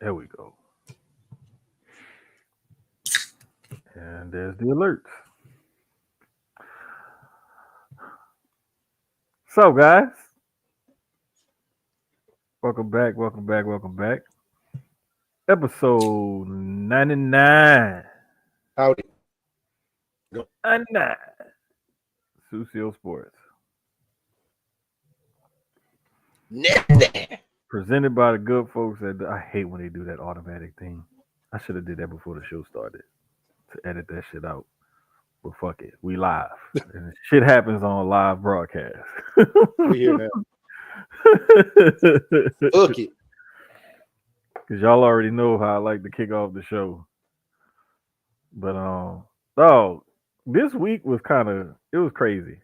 There we go. And there's the alerts. So, guys, welcome back, welcome back, welcome back. Episode 99. Howdy. 99. Sucio Sports. Presented by the good folks at I hate when they do that automatic thing. I should have did that before the show started to edit that shit out. But fuck it. We live. And shit happens on live broadcast. We here now. Fuck it. Cause y'all already know how I like to kick off the show. But oh, this week was it was crazy.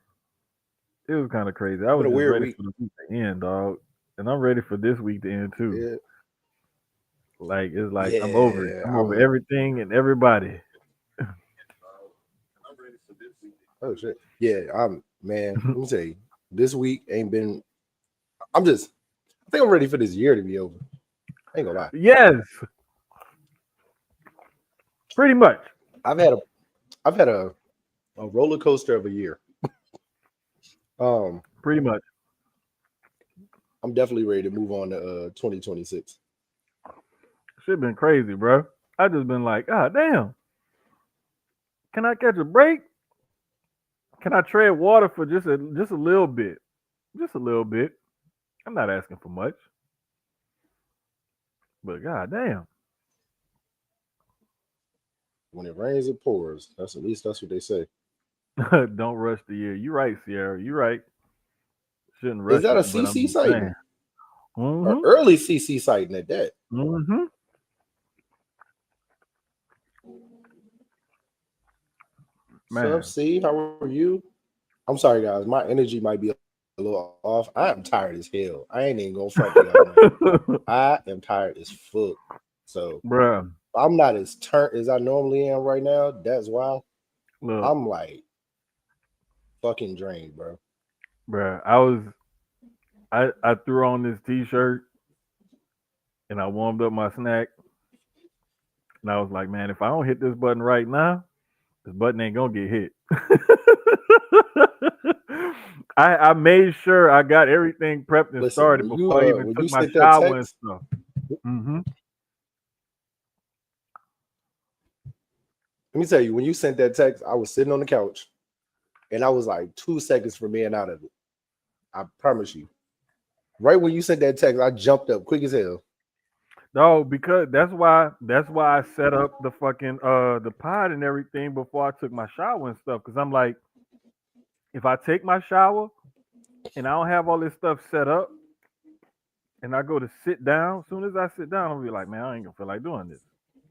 It was kind of crazy. I Been was a just weird ready week. for the week to end, dog. And I'm ready for this week to end too. Yeah. Like it's like I'm over it. Yeah. I'm over everything and everybody. Oh shit. Yeah. Man. Let me tell you. This week ain't been. I think I'm ready for this year to be over. I ain't gonna lie. Yes. Pretty much. I've had a roller coaster of a year. Pretty much. I'm definitely ready to move on to 2026. Shit been crazy, bro. I just been like, God damn. Can I catch a break? Can I tread water for just a little bit? Just a little bit. I'm not asking for much. But god damn. When it rains, it pours. That's at least that's what they say. Don't rush the year. You right, Sierra. You right. Shouldn't Is rush that a it, but I'm CC just saying. sighting? Or Mm-hmm. early CC sighting at that? Mm-hmm. Sub Man. C, how are you? I'm sorry, guys. My energy might be a little off. I am tired as hell. I ain't even gonna front to y'all, man. I am tired as fuck. So Bruh. I'm not as turned as I normally am right now. That's why Look, I'm like fucking drained, bro. bruh. I threw on this t-shirt and I warmed up my snack. And I was like, man, if I don't hit this button right now, this button ain't gonna get hit. I made sure I got everything prepped and Listen, started before I even when took you my sent that shower and text, stuff. Hmm. let me tell you, when you sent that text, I was sitting on the couch and I was like 2 seconds from being out of it. I promise you. Right when you sent that text, I jumped up quick as hell. No, because that's why I set up the fucking the pod and everything before I took my shower and stuff. Cause I'm like, if I take my shower and I don't have all this stuff set up and I go to sit down, as soon as I sit down, I'll be like, man, I ain't gonna feel like doing this.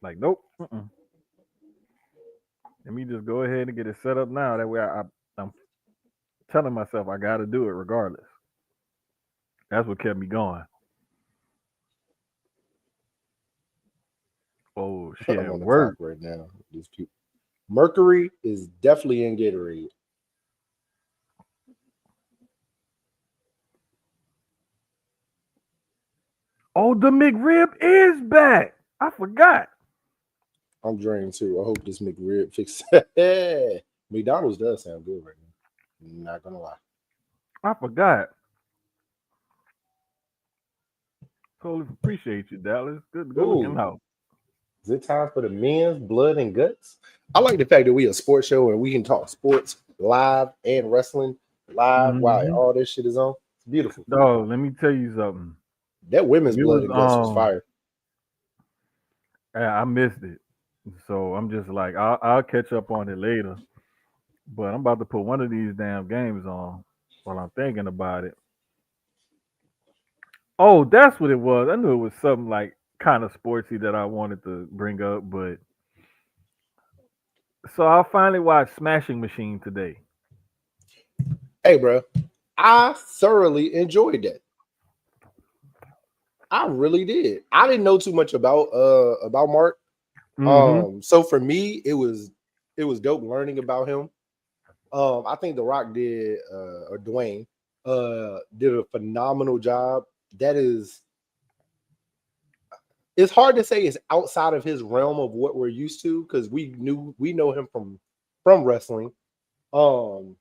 Like, nope. Mm-mm. Let me just go ahead and get it set up now. That way I'm telling myself I gotta do it regardless. That's what kept me going. Oh I'm shit, on the clock work. right now. These people. Mercury is definitely in Gatorade. Oh, the McRib is back. I forgot. I'm drained too. I hope this McRib fixes. McDonald's does sound good right now. Not gonna lie. I forgot. Totally appreciate you, Dallas. Good looking Ooh, out. is it time for the men's blood and guts? I like the fact that we a sports show and we can talk sports live and wrestling live while Hmm. all this shit is on. It's beautiful. Dog, let me tell you something. That women's We blood was and guts was fire. I missed it. So I'm just like I'll catch up on it later. But I'm about to put one of these damn games on while I'm thinking about it. Oh, that's what it was. I knew it was something like kind of sportsy that I wanted to bring up, but so I finally watched Smashing Machine today. Hey, bro, I thoroughly enjoyed that. I really did. I didn't know too much about Mark. Mm-hmm. So for me, it was dope learning about him. I think The Rock did or Dwayne did a phenomenal job. That is it's hard to say it's outside of his realm of what we're used to because we know him from wrestling. Um,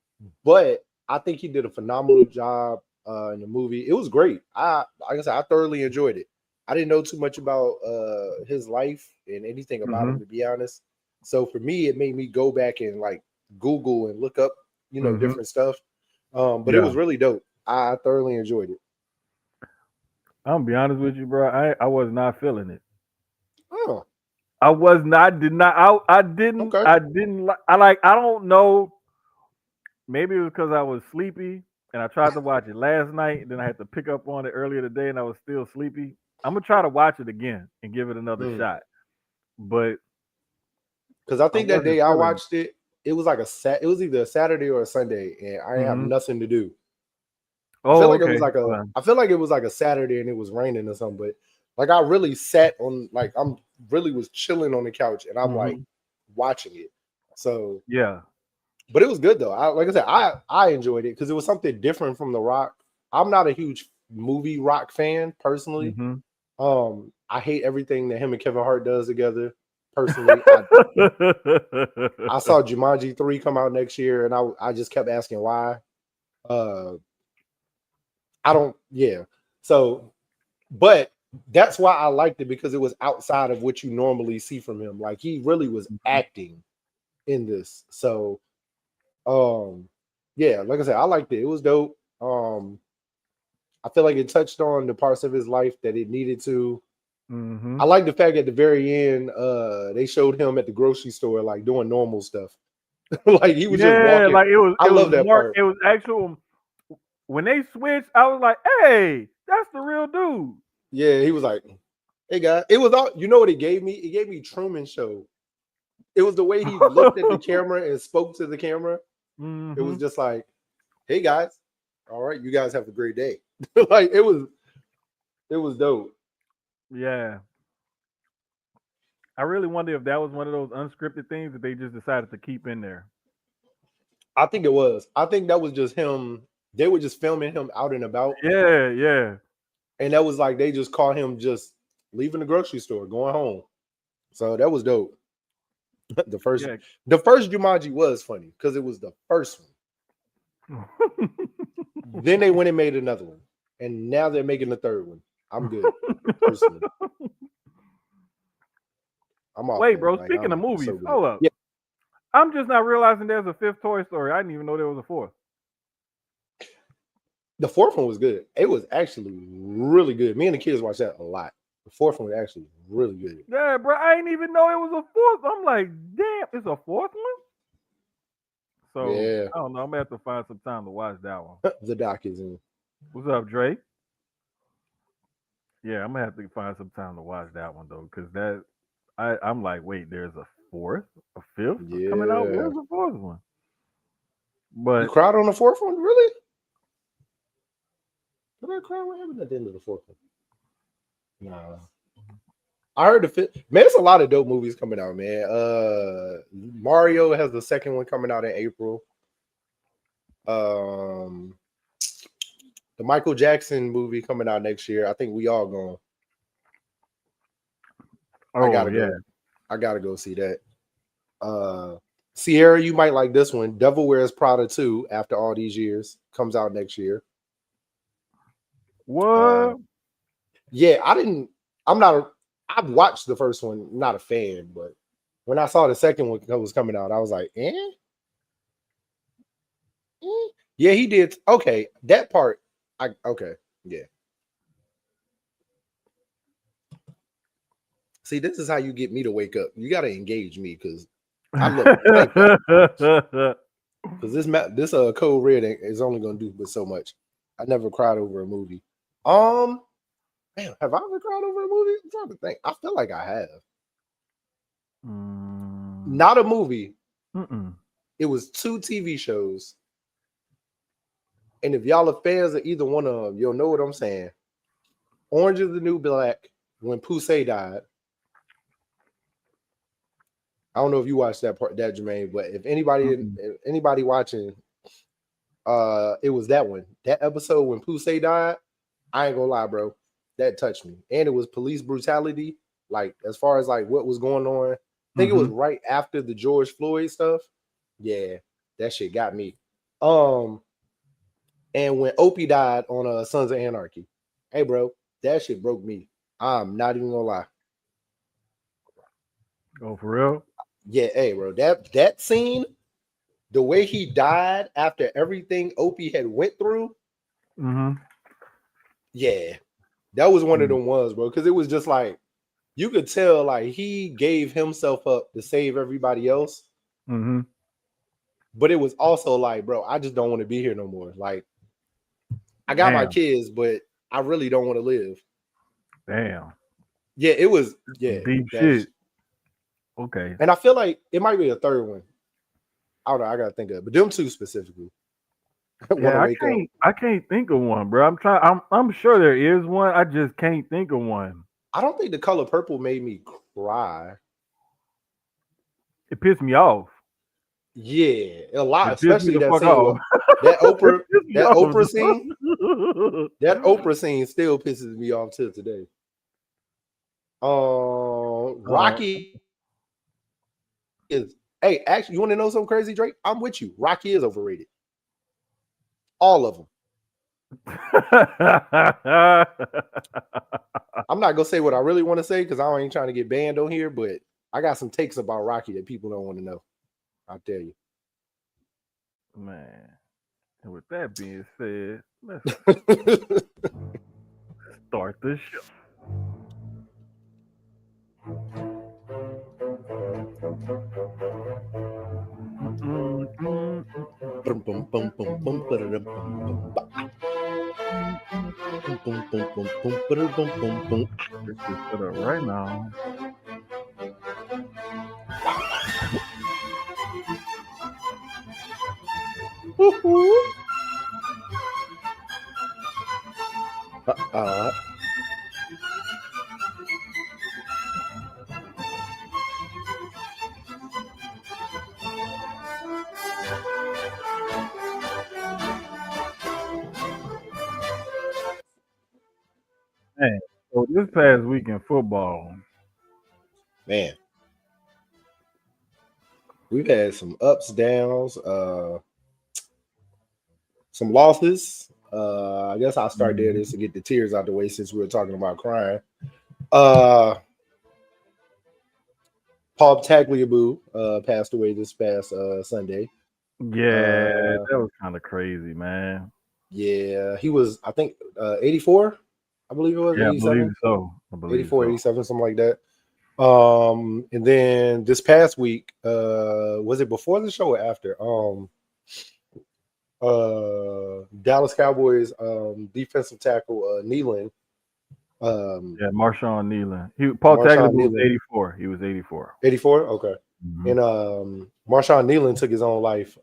but I think he did a phenomenal job in the movie. It was great. Like I said, I thoroughly enjoyed it. I didn't know too much about his life and anything about Mm-hmm. him, to be honest. So for me, it made me go back and like Google and look up, Mm-hmm. different stuff. But it Yeah. was really dope. I thoroughly enjoyed it. I'm gonna be honest with you, bro. I was not feeling it. Oh, I was not. Did not. I didn't. okay. I didn't like. I like. I don't know. Maybe it was because I was sleepy and I tried to watch it last night. Then I had to pick up on it earlier today, and I was still sleepy. I'm gonna try to watch it again and give it another shot. But Because I I think that wasn't day I feeling it. watched it, it was like it was either a Saturday or a Sunday, and I didn't have Hmm. nothing to do. Oh, okay. Okay. I feel like it was like a Saturday and it was raining or something, but like I really sat on like I'm really was chilling on the couch and I'm like Hmm. watching it. So, Yeah. but it was good though. Like I said, I enjoyed it because it was something different from The Rock. I'm not a huge movie Rock fan personally. Hmm. I hate everything that him and Kevin Hart does together. Personally, I saw Jumanji 3 come out next year and I just kept asking why. Uh I don't yeah. So but that's why I liked it because it was outside of what you normally see from him. Like he really was acting in this. So yeah, like I said, I liked it. It was dope. I feel like it touched on the parts of his life that it needed to. I Hmm. like the fact at the very end, they showed him at the grocery store like doing normal stuff. Like he was just Yeah, walking. like it was. I It was love that Mark. part. It was actual. When they switched, I was like, "Hey, that's the real dude." Yeah, he was like, "Hey guy." It was all you know what it gave me? It gave me Truman Show. It was the way he looked at the camera and spoke to the camera. It was Hmm. just like, "Hey guys, all right, you guys have a great day." Like it was dope. Yeah, I really wonder if that was one of those unscripted things that they just decided to keep in there. I think it was. I think that was just him. They were just filming him out and about, Yeah, yeah, and that was like they just caught him just leaving the grocery store, going home. So that was dope. the first, yeah. the first Jumanji was funny because it was the first one. Then they went and made another one, and now they're making the third one. I'm good, personally. I'm off Wait, that. bro. Like Speaking of I'm movies, so good. hold up. Yeah, I'm just not realizing there's a fifth Toy Story. I didn't even know there was a fourth. the fourth one was good. It was actually really good. Me and the kids watched that a lot. The fourth one was actually really good. Yeah, bro. I didn't even know it was a fourth. I'm like, damn, it's a fourth one. So Yeah, I don't know. I'm gonna have to find some time to watch that one. the doc is in. What's up, Dre? Yeah, I'm gonna have to find some time to watch that one though, because I'm like, wait, there's a fourth, a fifth coming out. Yeah, Where's the fourth one? you But cried on the fourth one, really? Did I cry? What happened at the end of the fourth one? Nah. I heard the fifth. Man, there's a lot of dope movies coming out, man. Mario has the second one coming out in April. Um, the Michael Jackson movie coming out next year. I think we all going. I oh gotta yeah, go. I gotta go see that. Uh, Sierra, you might like this one. Devil Wears Prada 2, after all these years, comes out next year. Uh, what? yeah, I didn't. I'm not. I've watched the first one. Not a fan, but when I saw the second one was coming out, I was like, eh. Yeah, he did. Okay, that part. Okay. Yeah. See, this is how you get me to wake up. You got to engage me because I look. Thank you. Because this code red is only gonna do but so much. I never cried over a movie. Um, man, have I ever cried over a movie? I'm trying to think. I feel like I have. Mm, Not a movie. mm-mm. It was two TV shows. And if y'all are fans of either one of them, you'll know what I'm saying. Orange is the New Black. When Pusey died. I don't know if you watched that part, that Jermaine, but Mm-mm. if anybody watching, it was that one. That episode when Pusey died. I ain't gonna lie, bro. That touched me. And it was police brutality. Like as far as like what was going on, I think it was right after the George Floyd stuff. Yeah, that shit got me. Um, and when Opie died on Sons of Anarchy, hey bro, that shit broke me. I'm not even gonna lie. Oh, for real? Yeah, hey bro, that scene, the way he died after everything Opie had went through, Mm-hmm. yeah, that was one of them ones, bro. Because it was just like you could tell, like he gave himself up to save everybody else, Mm-hmm. but it was also like, bro, I just don't want to be here no more. Like I got my Damn. kids, but I really don't want to live. Damn. Yeah, it was. Some Yeah, deep that's. shit. Okay. And I feel like it might be a third one. I don't know. I gotta think of it, but them two specifically. Want to Yeah, I wake up? can't. I can't think of one, bro. I'm trying. I'm sure there is one. I just can't think of one. I don't think The Color Purple made me cry. It pissed me off. Yeah, a lot, It pissed me especially the that fuck scene off. with that It Oprah, pissed me that off. Oprah scene, that Dog. Oprah scene still pisses me off till today. Rocky is. Hey, actually, you want to know something crazy, Drake? I'm with you. Rocky is overrated. All of them. I'm not gonna say what I really want to say because I ain't trying to get banned on here, but I got some takes about Rocky that people don't want to know. I'll tell you. Man. And with that being said, let's start the show. Mm, mm, mm, Bum, bum, bum, bum, bum, ba-da-dum, bum, bum, ba. mm, mm. Bum, bum, bum, bum, bum, ba-da-dum, bum, bum. This is set up right now. Woo-hoo. Uh, Man, so this past week in football, man, we've had some ups, downs, some losses. I guess I'll start there just mhm, to get the tears out the way since we were talking about crying. Uh, Paul Tagliabue passed away this past Sunday. yeah, Uh, that was kind of crazy, man. yeah, he was, I think, 84, I believe it was, Yeah, I believe 87, so. I believe 84, so. 87, something like that. And then this past week, was it before the show or after? Dallas Cowboys defensive tackle Nealon, um, Yeah, Marshawn Nealon. Paul Marshawn Tagliabue was Nealon, 84. He was 84. 84. Okay, Hmm. and Marshawn Nealon took his own life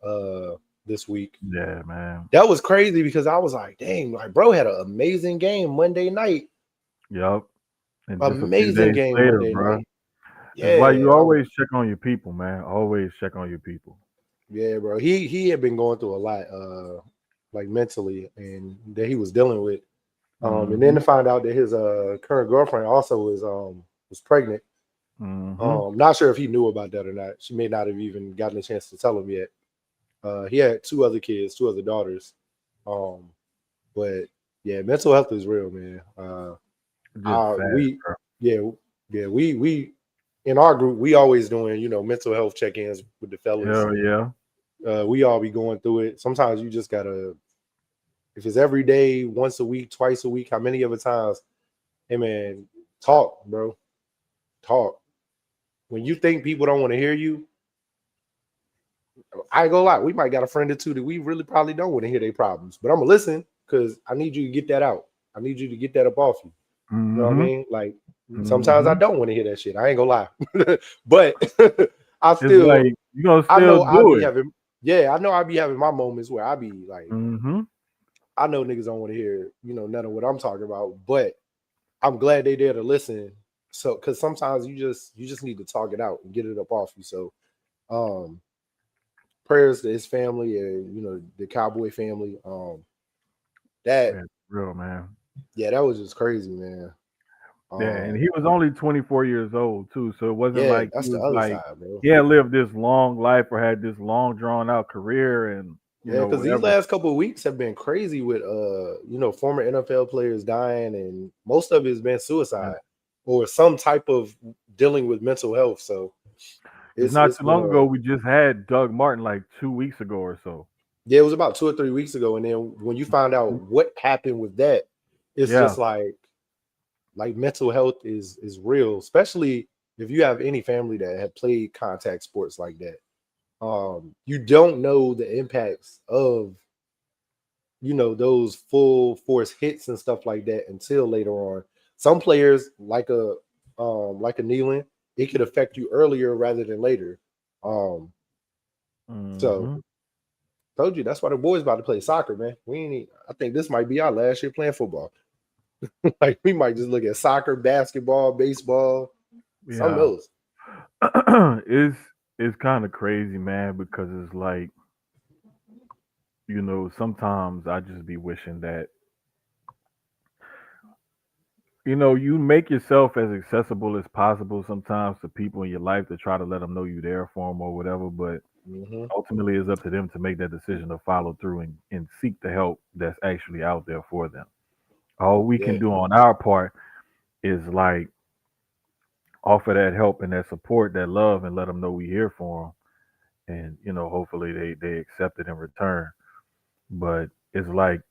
this week. Yeah, man. That was crazy because I was like, dang, like bro had an amazing game Monday night. Yup. And just a few Amazing days game later, Monday bro. night. That's why Yeah, you always check on your people, man. Always check on your people. yeah, bro. He had been going through a lot, like mentally, and that he was dealing with. And then to Hmm. find out that his current girlfriend also was pregnant. Hmm. Not sure if he knew about that or not. She may not have even gotten a chance to tell him yet. He had two other kids, two other daughters. Um, but yeah, mental health is real, man. Just sad, We bro. yeah, we in our group we always doing mental health check-ins with the fellas. Hell yeah. We all be going through it. Sometimes you just gotta, if it's every day, once a week, twice a week, how many other times? Hey man, talk, bro. Talk. When you think people don't want to hear you, I ain't gonna lie. We might got a friend or two that we really probably don't want to hear their problems, but I'm gonna listen because I need you to get that out. I need you to get that up off you. You know what I Hmm. mean? Like sometimes I Hmm. don't want to hear that shit. I ain't gonna lie, but I It's still, like you gonna I still know I do be it. having, yeah, I know I be having my moments where I be like, Hmm. I know niggas don't want to hear, none of what I'm talking about, but I'm glad they there to listen. So, because sometimes you just need to talk it out and get it up off you. So, um, prayers to his family and the Cowboy family. That Yeah, real man. yeah, that was just crazy, man. Yeah, and Um, he was only 24 years old too, so it wasn't yeah, like he that's the was other like side, bro. he had lived this long life or had this long drawn out career and Yeah, because these whatever. last couple of weeks have been crazy with former NFL players dying, and most of it has been Yeah. suicide or some type of dealing with mental health. So It's not it's too been long ago we just had Doug Martin like 2 weeks ago or so. yeah, it was about 2 or 3 weeks ago, and then when you find out what happened with that, it's Yeah. just like mental health is real, especially if you have any family that have played contact sports like that. You don't know the impacts of those full force hits and stuff like that until later on. Some players like a kneeling, it could affect you earlier rather than later. Um, so Hmm. told you that's why the boys about to play soccer, man. We ain't. I think this might be our last year playing football. Like we might just look at soccer, basketball, baseball, something Yeah. else. it's it's kind of crazy, man, because it's like, sometimes I just be wishing that, you make yourself as accessible as possible sometimes to people in your life to try to let them know you're there for them or whatever, but Hmm. ultimately it's up to them to make that decision to follow through and seek the help that's actually out there for them. All we can Yeah. do on our part is like offer that help and that support, that love, and let them know we here for them. And hopefully they accept it in return. But it's like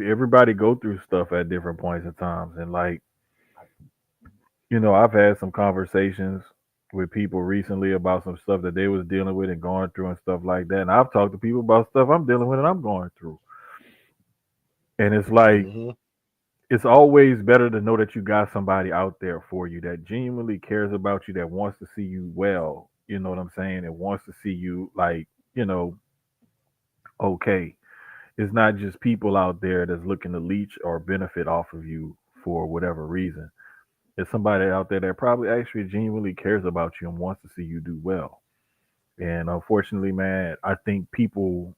everybody go through stuff at different points in times, and like I've had some conversations with people recently about some stuff that they was dealing with and going through and stuff like that. And I've talked to people about stuff I'm dealing with and I'm going through. And it's like Hmm. it's always better to know that you got somebody out there for you that genuinely cares about you, that wants to see you well. You know what I'm saying? And wants to see you like, you know, okay. It's not just people out there that's looking to leech or benefit off of you for whatever reason. It's somebody out there that probably actually genuinely cares about you and wants to see you do well. And unfortunately, man, I think people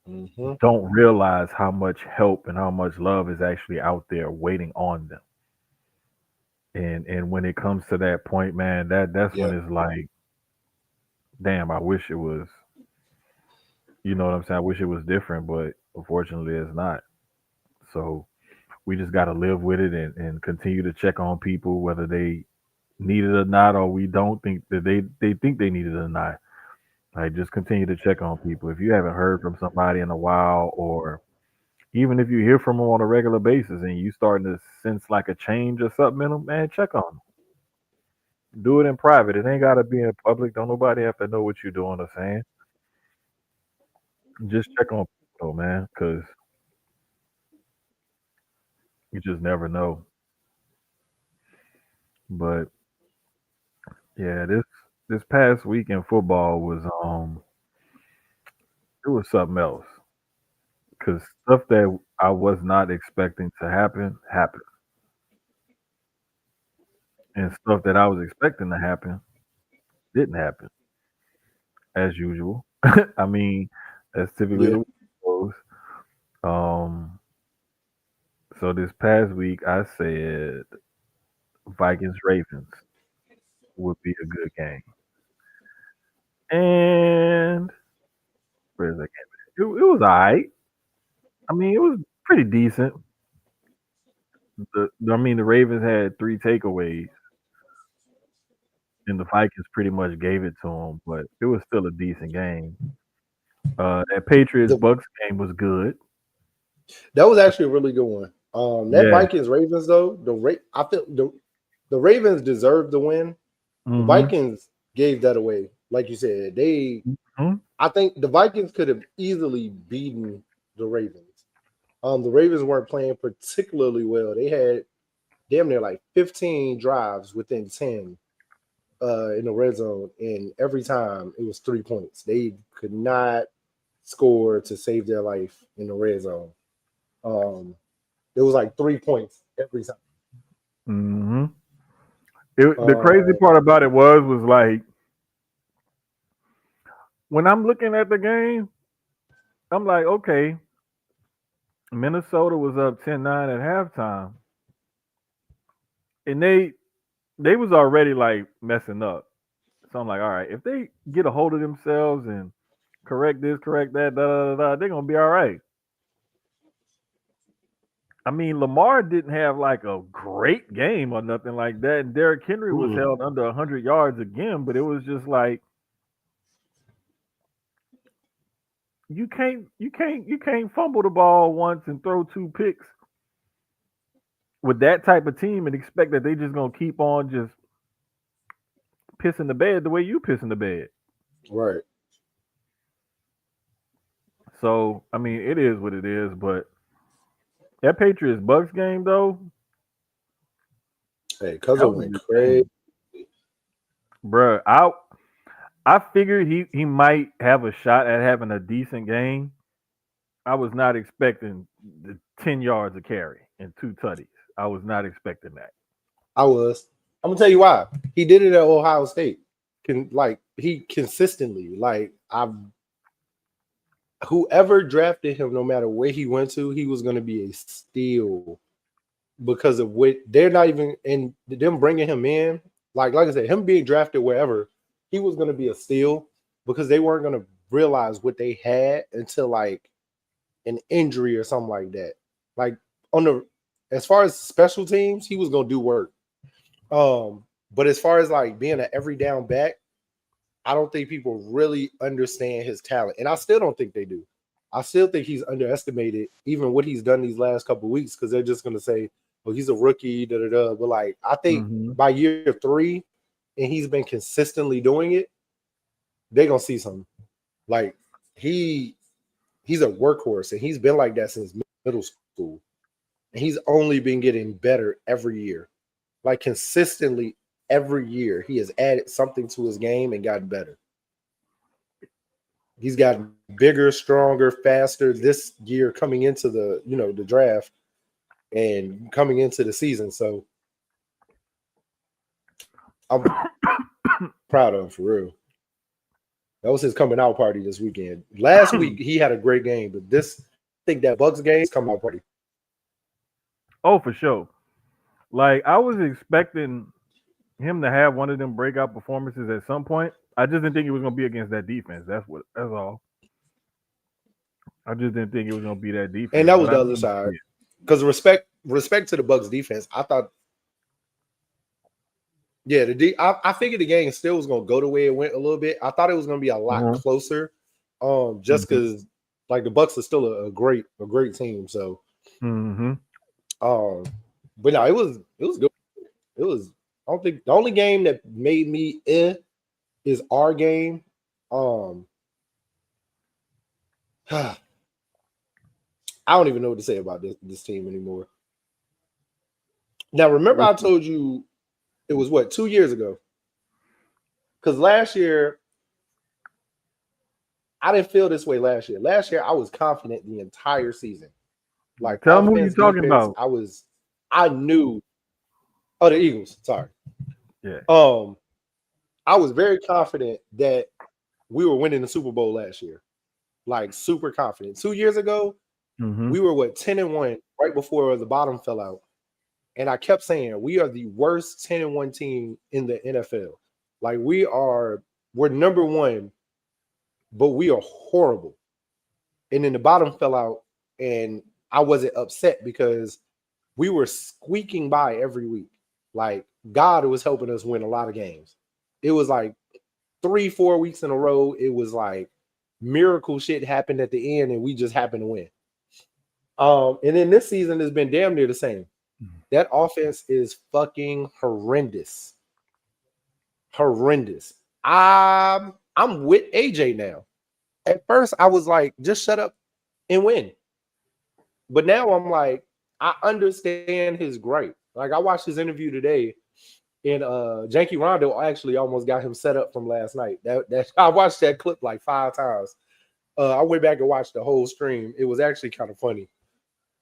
Hmm. don't realize how much help and how much love is actually out there waiting on them. And when it comes to that point, man, that's when Yeah. it's like, damn, I wish it was, you know what I'm saying? I wish it was different, but unfortunately it's not. So we just got to live with it and continue to check on people, whether they need it or not, or we don't think that they think they need it or not. Like, just continue to check on people. If you haven't heard from somebody in a while, or even if you hear from them on a regular basis and you starting to sense like a change or something in them, man, check on them. Do it in private. It ain't got to be in public. Don't nobody have to know what you're doing or saying. Just check on people, man, because you just never know. But yeah, this past week in football was it was something else because stuff that I was not expecting to happen happened, and stuff that I was expecting to happen didn't happen as usual. I mean, that's typically Yeah. the way it goes. Um, so this past week I said Vikings Ravens would be a good game, and where's that game? It was alright. I mean, it was pretty decent. The Ravens had three takeaways, and the Vikings pretty much gave it to them, but it was still a decent game. That Patriots The Bucks game was good. That was actually a really good one. That Yeah. Vikings Ravens though, I feel the Ravens deserved the win. The Mm-hmm. Vikings gave that away. Like you said, Hmm. I think the Vikings could have easily beaten the Ravens. The Ravens weren't playing particularly well. They had damn near like 15 drives within 10 in the red zone, and every time it was 3 points. They could not score to save their life in the red zone. Um, it was like 3 points every time. Hmm. The crazy Um, part about it was like when I'm looking at the game, I'm like, okay, Minnesota was up 10-9 at halftime, and they was already like messing up. So I'm like, all right, if they get a hold of themselves and correct this, correct that, they're gonna be all right. I mean, Lamar didn't have like a great game or nothing like that, and Derrick Henry was Mm, held under 100 yards again. But it was just like you can't fumble the ball once and throw two picks with that type of team and expect that they just gonna keep on just pissing the bed the way you piss in the bed. right. So I mean, it is what it is. But that Patriots Bucks game though, Hey, that cousin was went a good crazy. game, bruh. I figured he might have a shot at having a decent game. I was not expecting the 10 yards of carry and two tutties. I was not expecting that. I was. I'm gonna tell you why. He did it at Ohio State. He consistently I've whoever drafted him, no matter where he went to, he was gonna be a steal because of what they're not even and them bringing him in. Like I said, him being drafted wherever, he was gonna be a steal because they weren't gonna realize what they had until like an injury or something like that. Like on the as far as special teams, he was gonna do work. But as far as like being an every down back, I don't think people really understand his talent, and I still don't think they do. I still think he's underestimated, even what he's done these last couple of weeks, because they're just gonna say, "Well, he's a rookie." Da da da. But like, I think Hmm. by year 3, and he's been consistently doing it, they're gonna see something. Like he he's a workhorse, and he's been like that since middle school, and he's only been getting better every year. Like consistently every year, he has added something to his game and gotten better. He's gotten bigger, stronger, faster this year coming into the draft and coming into the season. So I'm proud of him for real. That was his coming out party this weekend. Last week he had a great game, but this I think that Bucks game is coming out party. Oh, for sure. Like I was expecting him to have one of them breakout performances at some point. I just didn't think it was gonna be against that defense. That's what. That's all. I just didn't think it was gonna be that And defense. that But was I the other mean, side. shit. Because respect to the Bucks defense, I thought yeah, I figured the game still was gonna go the way it went a little bit. I thought it was gonna be a lot Mhm, closer. Just mhm, because like the Bucks are still a great team. So mhm. um but no, it was good. It was I don't think the only game that made me is our game. Um I don't even know what to say about this team anymore. Now remember Which I one? told you it was what 2 years ago? Because last year I didn't feel this way last year. Last year I was confident the entire season. Like Tell them who you offense, talking defense, about. I knew oh the Eagles, sorry. Yeah. Um I was very confident that we were winning the Super Bowl last year. Like super confident. 2 years ago, Mhm. we were what 10-1 right before the bottom fell out. And I kept saying we are the worst 10-1 team in the NFL. Like we're number one, but we are horrible. And then the bottom fell out, and I wasn't upset because we were squeaking by every week. Like God was helping us win a lot of games. It was like 3, 4 weeks in a row. It was like miracle shit happened at the end, and we just happened to win. And then this season has been damn near the same. That offense is fucking horrendous. Horrendous. I'm with AJ now. At first, I was like, just shut up and win. But now I'm like, I understand his gripe. Like I watched his interview today, and Janky Rondo actually almost got him set up from last night. That I watched that clip like 5 times. I went back and watched the whole stream. It was actually kind of funny.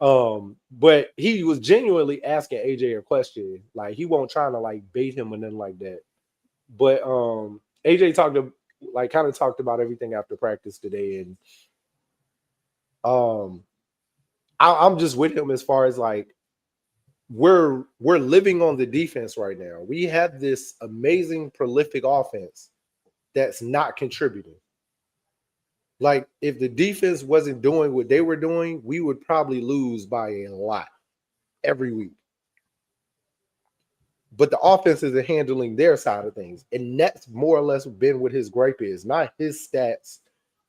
But he was genuinely asking AJ a question. Like he won't trying to like bait him or nothing like that. But AJ kind of talked about everything after practice today, and um I'm just with him as far as like we're living on the defense right now. We have this amazing prolific offense that's not contributing. Like if the defense wasn't doing what they were doing, we would probably lose by a lot every week. But the offense isn't handling their side of things. And that's more or less been what his gripe is, not his stats,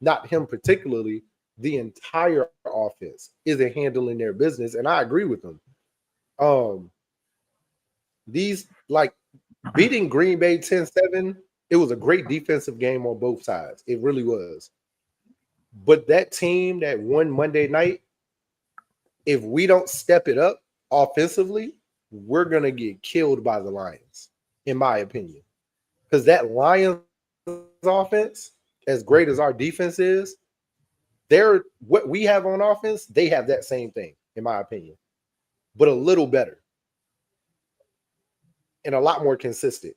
not him particularly. The entire offense isn't handling their business. And I agree with them. Um, these like beating Green Bay 10-7, it was a great defensive game on both sides. It really was. But that team that won Monday night, if we don't step it up offensively, we're going to get killed by the Lions, in my opinion. Because that Lions offense, as great as our defense is, they're what we have on offense, they have that same thing, in my opinion, but a little better and a lot more consistent.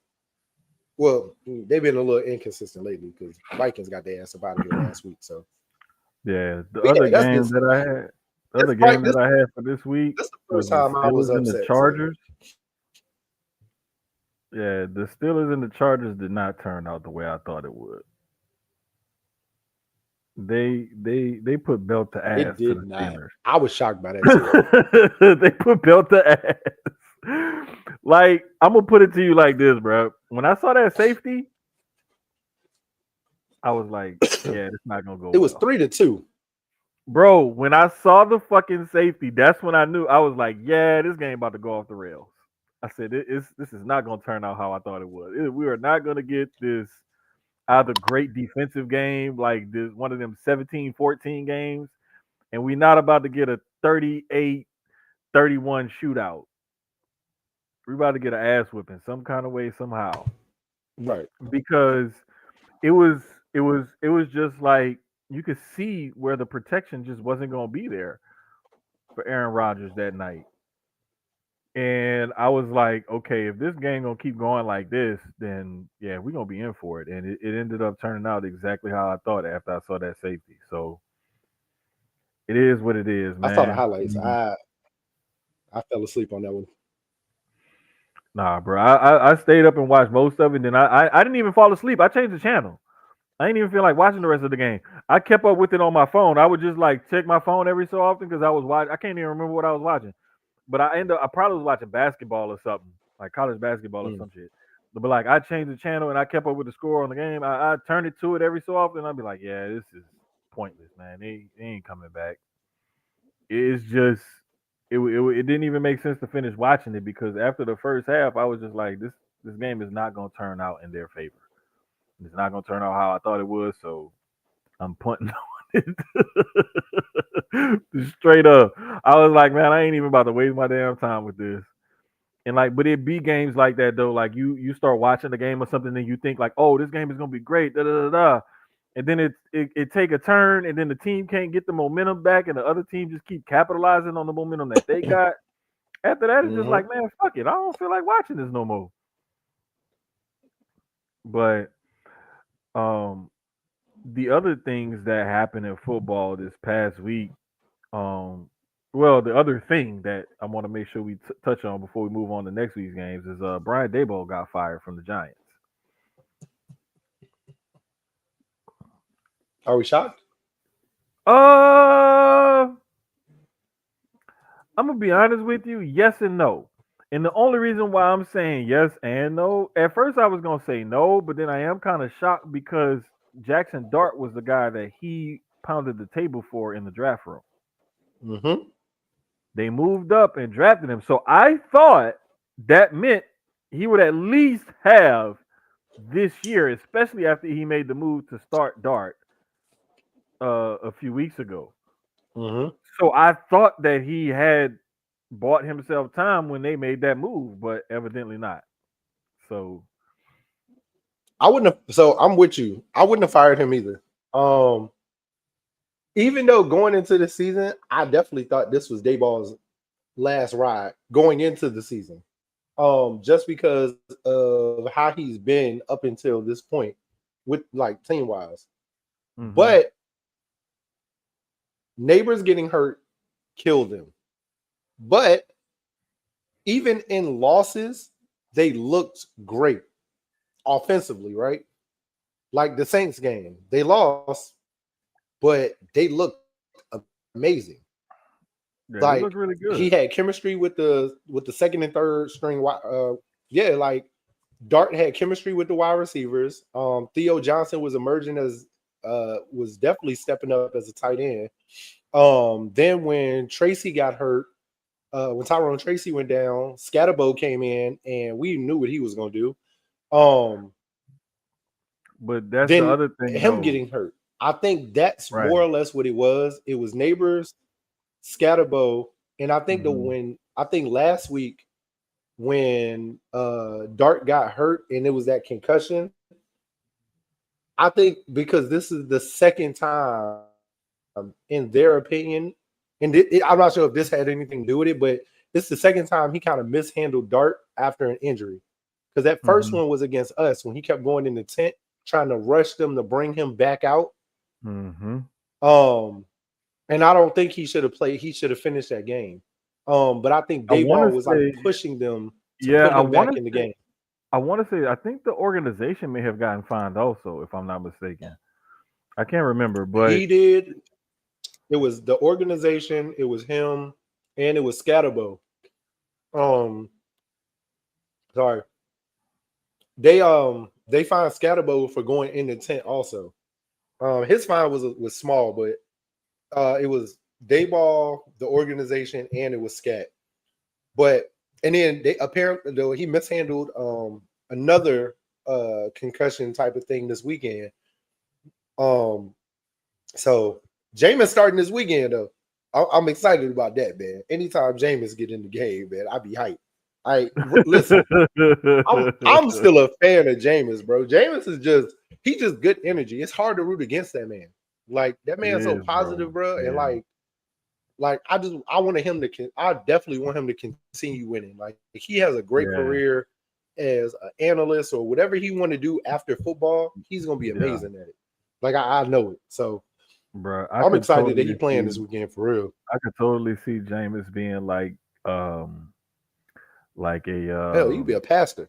Well, they've been a little inconsistent lately because Vikings got their ass up out of here last week. So, Yeah, but yeah, that's this. the other game that I had for this week That's the was first the time I was Steelers and the upset. So, Chargers. Yeah, the Steelers and the Chargers did not turn out the way I thought it would. They put belt to it ass to did the not. Steelers. I was shocked by that too. They put belt to ass. Like I'm gonna put it to you like this, bro. When I saw that safety, I was like, yeah, it's not gonna go It was well. 3-2. Bro, when I saw the fucking safety, that's when I knew. I was like, yeah, this game about to go off the rails. I said, this is not gonna turn out how I thought it would. We are not gonna get this either great defensive game like this one of them 17-14 games, and we're not about to get a 38-31 shootout. We're about to get an ass whipping some kind of way, somehow. Right. Because it was it was just like you could see where the protection just wasn't gonna be there for Aaron Rodgers that night. And I was like, okay, if this game gonna keep going like this, then yeah, we're gonna be in for it. And it ended up turning out exactly how I thought after I saw that safety. So it is what it is, I saw the man. highlights. I fell asleep on that one. Nah, bro. I stayed up and watched most of it. Then I didn't even fall asleep. I changed the channel. I didn't even feel like watching the rest of the game. I kept up with it on my phone. I would just like check my phone every so often because I was watching. I can't even remember what I was watching. But I probably was watching basketball or something, like college basketball or Mm. some shit. But like I changed the channel and I kept up with the score on the game. I turned it to it every so often. I'd be like, yeah, this is pointless, man. They ain't coming back. It's just it didn't even make sense to finish watching it because after the first half, I was just like, this game is not gonna turn out in their favor. It's not gonna turn out how I thought it would. So I'm punting on it. Straight up. I was like, man, I ain't even about to waste my damn time with this. And like, but it be games like that though. Like you start watching the game or something, and you think like, oh, this game is gonna be great, da da da da. And then it take a turn, and then the team can't get the momentum back, and the other team just keep capitalizing on the momentum that they got. After that, it's just Mm-hmm. like, man, fuck it, I don't feel like watching this no more. But um, the other things that happened in football this past week, um, well, the other thing that I want to make sure we touch on before we move on to next week's games is Brian Daboll got fired from the Giants. Are we shocked? Uh, I'm gonna be honest with you, yes and no. And the only reason why I'm saying yes and no, at first I was gonna say no, but then I am kind of shocked because Jackson Dart was the guy that he pounded the table for in the draft room. Mm-hmm. They moved up and drafted him. So I thought that meant he would at least have this year, especially after he made the move to start Dart a few weeks ago. Mm-hmm. So I thought that he had bought himself time when they made that move, but evidently not. So I wouldn't have. So I'm with you. I wouldn't have fired him either. Um, Even though going into the season, I definitely thought this was Dayball's last ride going into the season. Just because of how he's been up until this point with like team wise. mhm. But neighbors getting hurt killed him. But even in losses, they looked great offensively, right? Like the Saints game, they lost, but they looked amazing. Like Yeah, they look really he had good. chemistry with the second and third string. Yeah, like Dart had chemistry with the wide receivers. Theo Johnson was emerging as was definitely stepping up as a tight end. Then when Tracy got hurt, when Tyrone Tracy went down, Scatterbo came in, and we knew what he was going to do. But that's the Then other thing, him though. getting hurt, I think that's more Right. or less what it was. It was Neighbors, Scatterbo, and I think Hmm. last week when Dart got hurt and it was that concussion, I think because this is the second time, in their opinion, and I'm not sure if this had anything to do with it, but it's the second time he kind of mishandled Dart after an injury. Because that first Hmm. one was against us when he kept going in the tent, trying to rush them to bring him back out. Hmm. Um, and I don't think he should have played. He should have finished that game. But I think I want Dayball to was like say, pushing them to yeah, put him back in the game. I want to say, I think the organization may have gotten fined also, if I'm not mistaken. I can't remember, but He did. It was the organization. It was him, and it was Scatterbo. Um, sorry, they fined Scatterbo for going in the tent also. His fine was small, but it was Dayball, the organization, and it was Scat. But and then they apparently though he mishandled another concussion type of thing this weekend. Um, so Jameis starting this weekend though. I'm excited about that, man. Anytime Jameis get in the game, man, I be hyped. Listen, I'm still a fan of Jameis, bro. Jameis is he's just good energy. It's hard to root against that man. Like that it man's so is, positive, bro. bro, and Yeah, I wanted him to. I definitely want him to continue winning. Like he has a great yeah, career as an analyst or whatever he want to do after football. He's gonna be yeah, amazing at it. Like I know it. So bro. I'm excited that he playing this weekend for real. I could totally see Jameis being like a Hell, you be a pastor.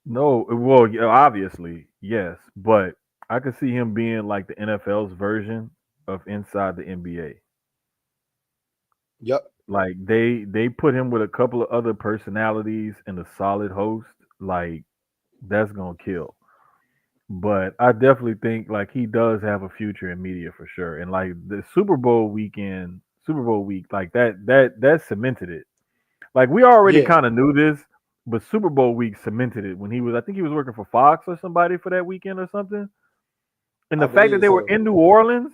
no, well, yeah, obviously, yes, but I could see him being like the NFL's version of inside the NBA. Yep. Like they put him with a couple of other personalities and a solid host. Like that's gonna kill. But I definitely think like he does have a future in media for sure. And like the Super Bowl weekend, Super Bowl week, like that cemented it. Like we already Yeah. kind of knew this, but Super Bowl week cemented it when he was. I think he was working for Fox or somebody for that weekend or something. And I the fact that believe they were so. in New Orleans,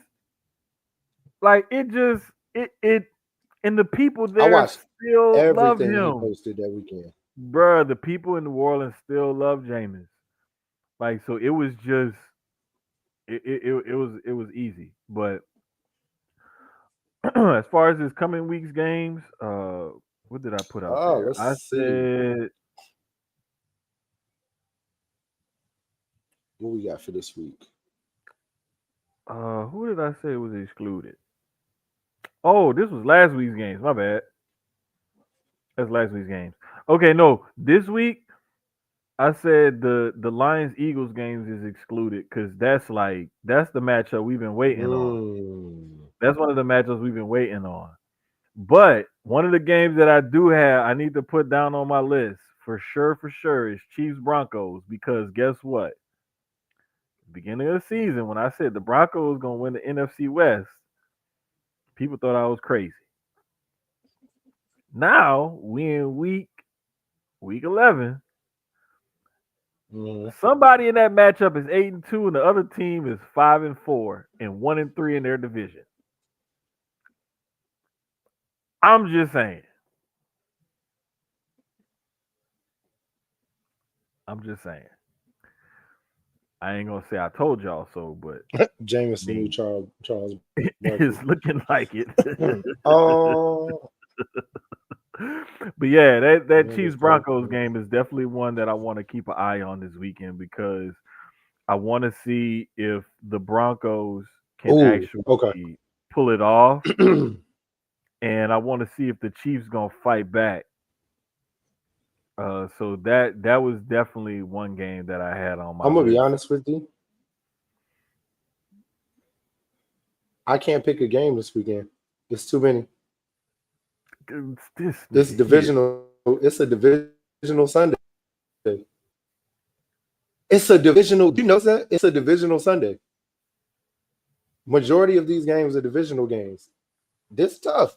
like it just it and the people I there watched still love everything he him, posted that weekend. bruh. The people in New Orleans still love Jameis. Like so, it was just it was easy. But as far as this coming week's games, what did I put out Oh, there? let's I see said, what we got for this week. who did I say was excluded? Oh, this was last week's games. My bad. That's last week's games. Okay, no, this week I said the Lions Eagles games is excluded because that's the matchup we've been waiting on. Mm. That's one of the matchups we've been waiting on. But one of the games that I do have, I need to put down on my list for sure, is Chiefs Broncos because guess what? Beginning of the season, when I said the Broncos gonna win the NFC West, people thought I was crazy. Now we in week 11. Mm. Somebody in that matchup is 8-2, and the other team is 5-4 and 1-3 in their division. I'm just saying. I'm just saying. I ain't gonna say I told y'all so, but Jameis the new the Charles Barkley. it's looking like it. Oh, But yeah, that niggas Chiefs Broncos talking. game is definitely one that I want to keep an eye on this weekend because I want to see if the Broncos can Oh, okay. actually pull it off, and I want to see if the Chiefs gonna fight back So that was definitely one game that I had on my I'm gonna be list. honest with you. I can't pick a game this weekend. It's too many. This It's nigga here. divisional. It's a divisional Sunday. It's a divisional. Do you notice that? It's a divisional Sunday. Majority of these games are divisional games. This tough.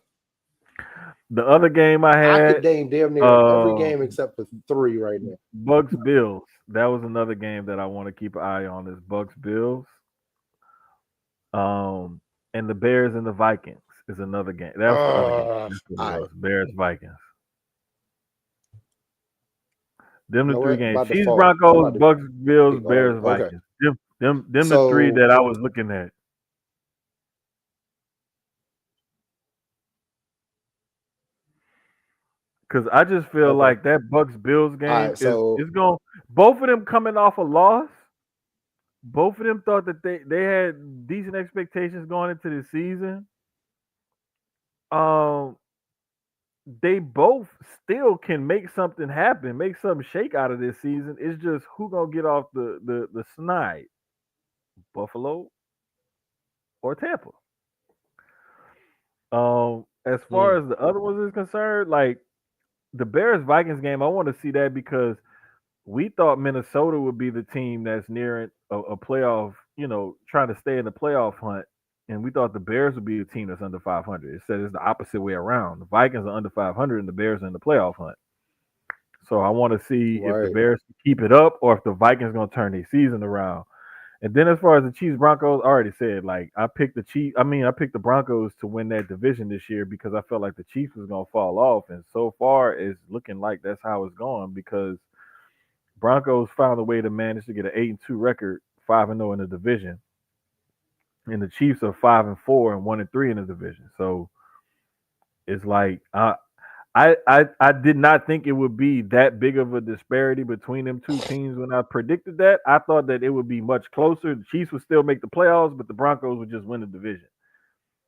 The other game I I could had, name damn near every uh, game except for three right now. Bucks Bills. That was another game that I want to keep an eye on. Is Bucks Bills. Um, and the Bears and the Vikings is another game. That was the other game. That's what it All was. right. Bears Vikings. Them You the know three what? games. By Chiefs default, I'm Broncos, about to Bucks Bills, pick all. Bears Okay. Vikings. Them the three So that I was looking at. Cause I just feel okay. like that Bucks Bills All right. game is So going. Both of them coming off a loss. Both of them thought that they had decent expectations going into the season. Um, they both still can make something happen, make something shake out of this season. It's just who gonna get off the snide, Buffalo or Tampa. As far mm, as the other ones is concerned, like the Bears Vikings game, I want to see that because we thought Minnesota would be the team that's nearing a playoff, trying to stay in the playoff hunt. And we thought the Bears would be the team that's under 500. It said it's the opposite way around. The Vikings are under 500 and the Bears are in the playoff hunt. So I want to see if the right. Bears can keep it up or if the Vikings going to turn their season around. And then as far as the Chiefs Broncos, I already said like I picked the Chiefs. I mean, I picked the Broncos to win that division this year because I felt like the Chiefs was gonna fall off, and so far it's looking like that's how it's going because Broncos found a way to manage to get an 8-2 record, 5-0 in the division, and the Chiefs are 5-4 and 1-3 in the division. So it's like I did not think it would be that big of a disparity between them two teams when I predicted that. I thought that it would be much closer. The Chiefs would still make the playoffs, but the Broncos would just win the division.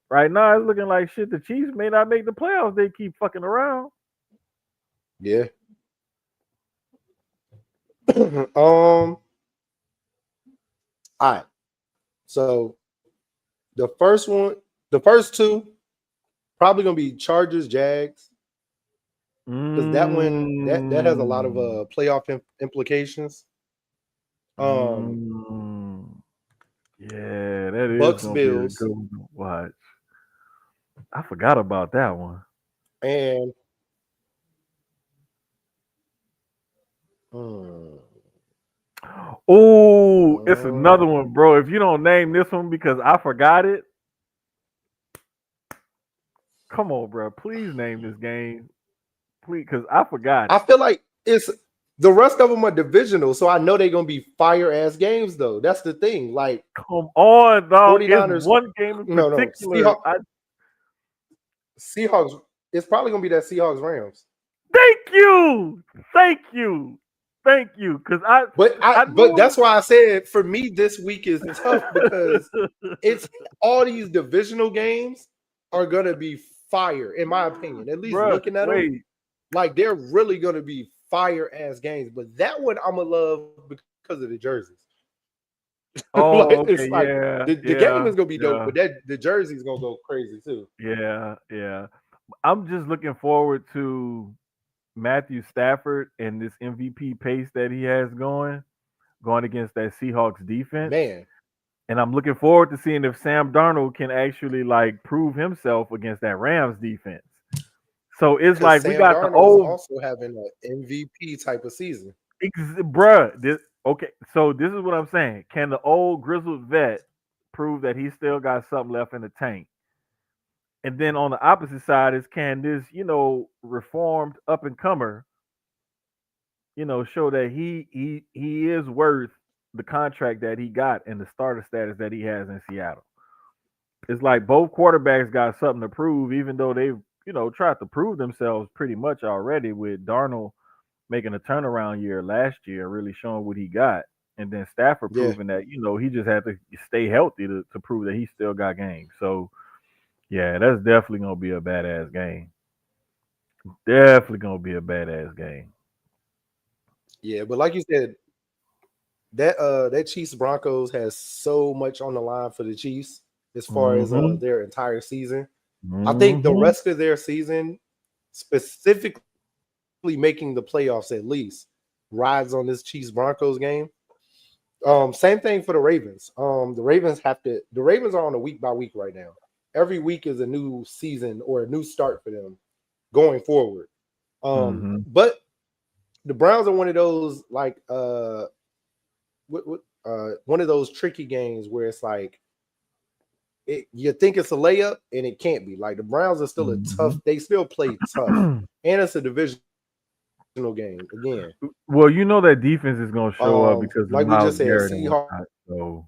Right now, it's looking like shit. The Chiefs may not make the playoffs. They keep fucking around. Yeah. All right. So the first one, the first two, probably gonna be Chargers, Jags, because that one that has a lot of Mm, playoff implications. Um, mm. Yeah, that is Bucks, gonna be a Bills, good one to watch. I forgot about that one. and mm, Oh, it's uh, another one, bro. If you don't name this one because I forgot it, come on, bro. Please name this game, please, because I forgot I it. feel like it's the rest of them are divisional, so I know they're gonna be fire ass games though. That's the thing. Like Come on, dog. It's 49ers, one game in no, particular. Seahawks. It's probably gonna be that Seahawks Rams. Thank you, thank you, thank you, because I But knew that's why I said for me this week is tough because it was, it's all these divisional games are gonna be fire, in my opinion. At least bruh. looking at them, Wait. like they're really gonna be fire ass games. But that one I'm gonna love because of the jerseys. Like Oh, it's okay. like Yeah, the game is yeah, gonna be dope, but yeah, that the jersey's gonna go crazy too. yeah. I'm just looking forward to Matthew Stafford and this MVP pace that he has going against that Seahawks defense. Man, And I'm looking forward to seeing if Sam Darnold can actually like prove himself against that Rams defense. So it's because like we Sam got the Darnold is old also having an MVP type of season. bruh. Okay, so this is what I'm saying. Can the old grizzled vet prove that he still got something left in the tank? And then on the opposite side is can this, reformed up and comer, show that he is worth the contract that he got and the starter status that he has in Seattle. It's like both quarterbacks got something to prove, even though they've, tried to prove themselves pretty much already with Darnold making a turnaround year last year, really showing what he got. And then Stafford Yeah. proving that, he just had to stay healthy to prove that he still got games. So yeah, that's definitely gonna be a badass game. Definitely gonna be a badass game. Yeah, but like you said, that Chiefs Broncos has so much on the line for the Chiefs as far as Mm-hmm. their entire season. I think the Mm-hmm. rest of their season, specifically making the playoffs at least, rides on this Chiefs Broncos game. Same thing for the Ravens. The Ravens are on a week by week right now. Every week is a new season or a new start for them going forward. Mm-hmm. But the Browns are one of those like one of those tricky games where it's like you think it's a layup and it can't be. Like the Browns are still a Mm-hmm. tough. They still play tough, and it's a divisional game again. Well, you know that defense is gonna show up Like we because just of said, Miles Garrett Seahawks and and whatnot. Rams, So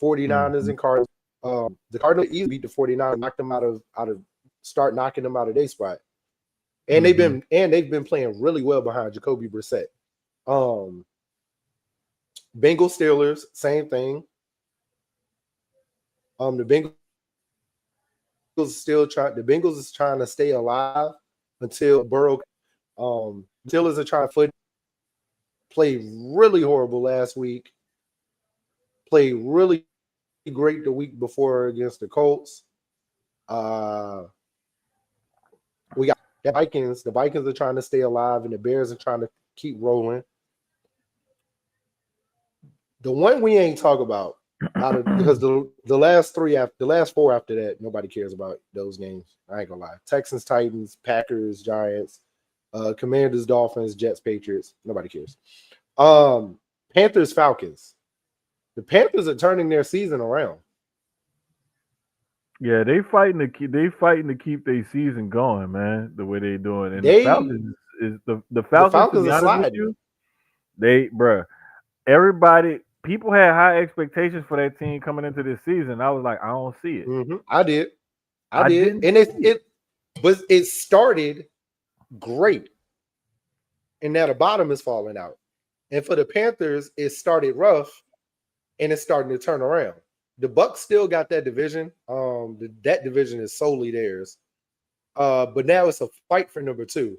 49ers and Cardinals. mhm. The Cardinals easily beat the 49ers, knocked them out of start knocking them out of their spot. And Mhm. they've been playing really well behind Jacoby Brissett. Um Bengals Steelers, same thing. The Bengals the Bengals is trying to stay alive until Burrow. The Steelers are trying to foot played really horrible last week. Played really great the week before against the Colts. Uh we got the Vikings. The Vikings are trying to stay alive, and the Bears are trying to keep rolling. The one we ain't talk about out of because the last three after the last four after that, nobody cares about those games. I ain't gonna lie. Texans, Titans, Packers, Giants, Commanders, Dolphins, Jets, Patriots. Nobody cares. Um, Panthers, Falcons. The Panthers are turning their season around. Yeah, they fighting to keep their season going, man. The way they doing, and the They Falcons is the the Falcons. To Falcons be are honest with sliding. you, bruh, everybody, people had high expectations for that team coming into this season. I was like, I don't see it. I did. I I did. didn't And see it. it started great. And now the bottom is falling out. And for the Panthers, it started rough and it's starting to turn around. The Bucks still got that division. That division is solely theirs. But now it's a fight for number two.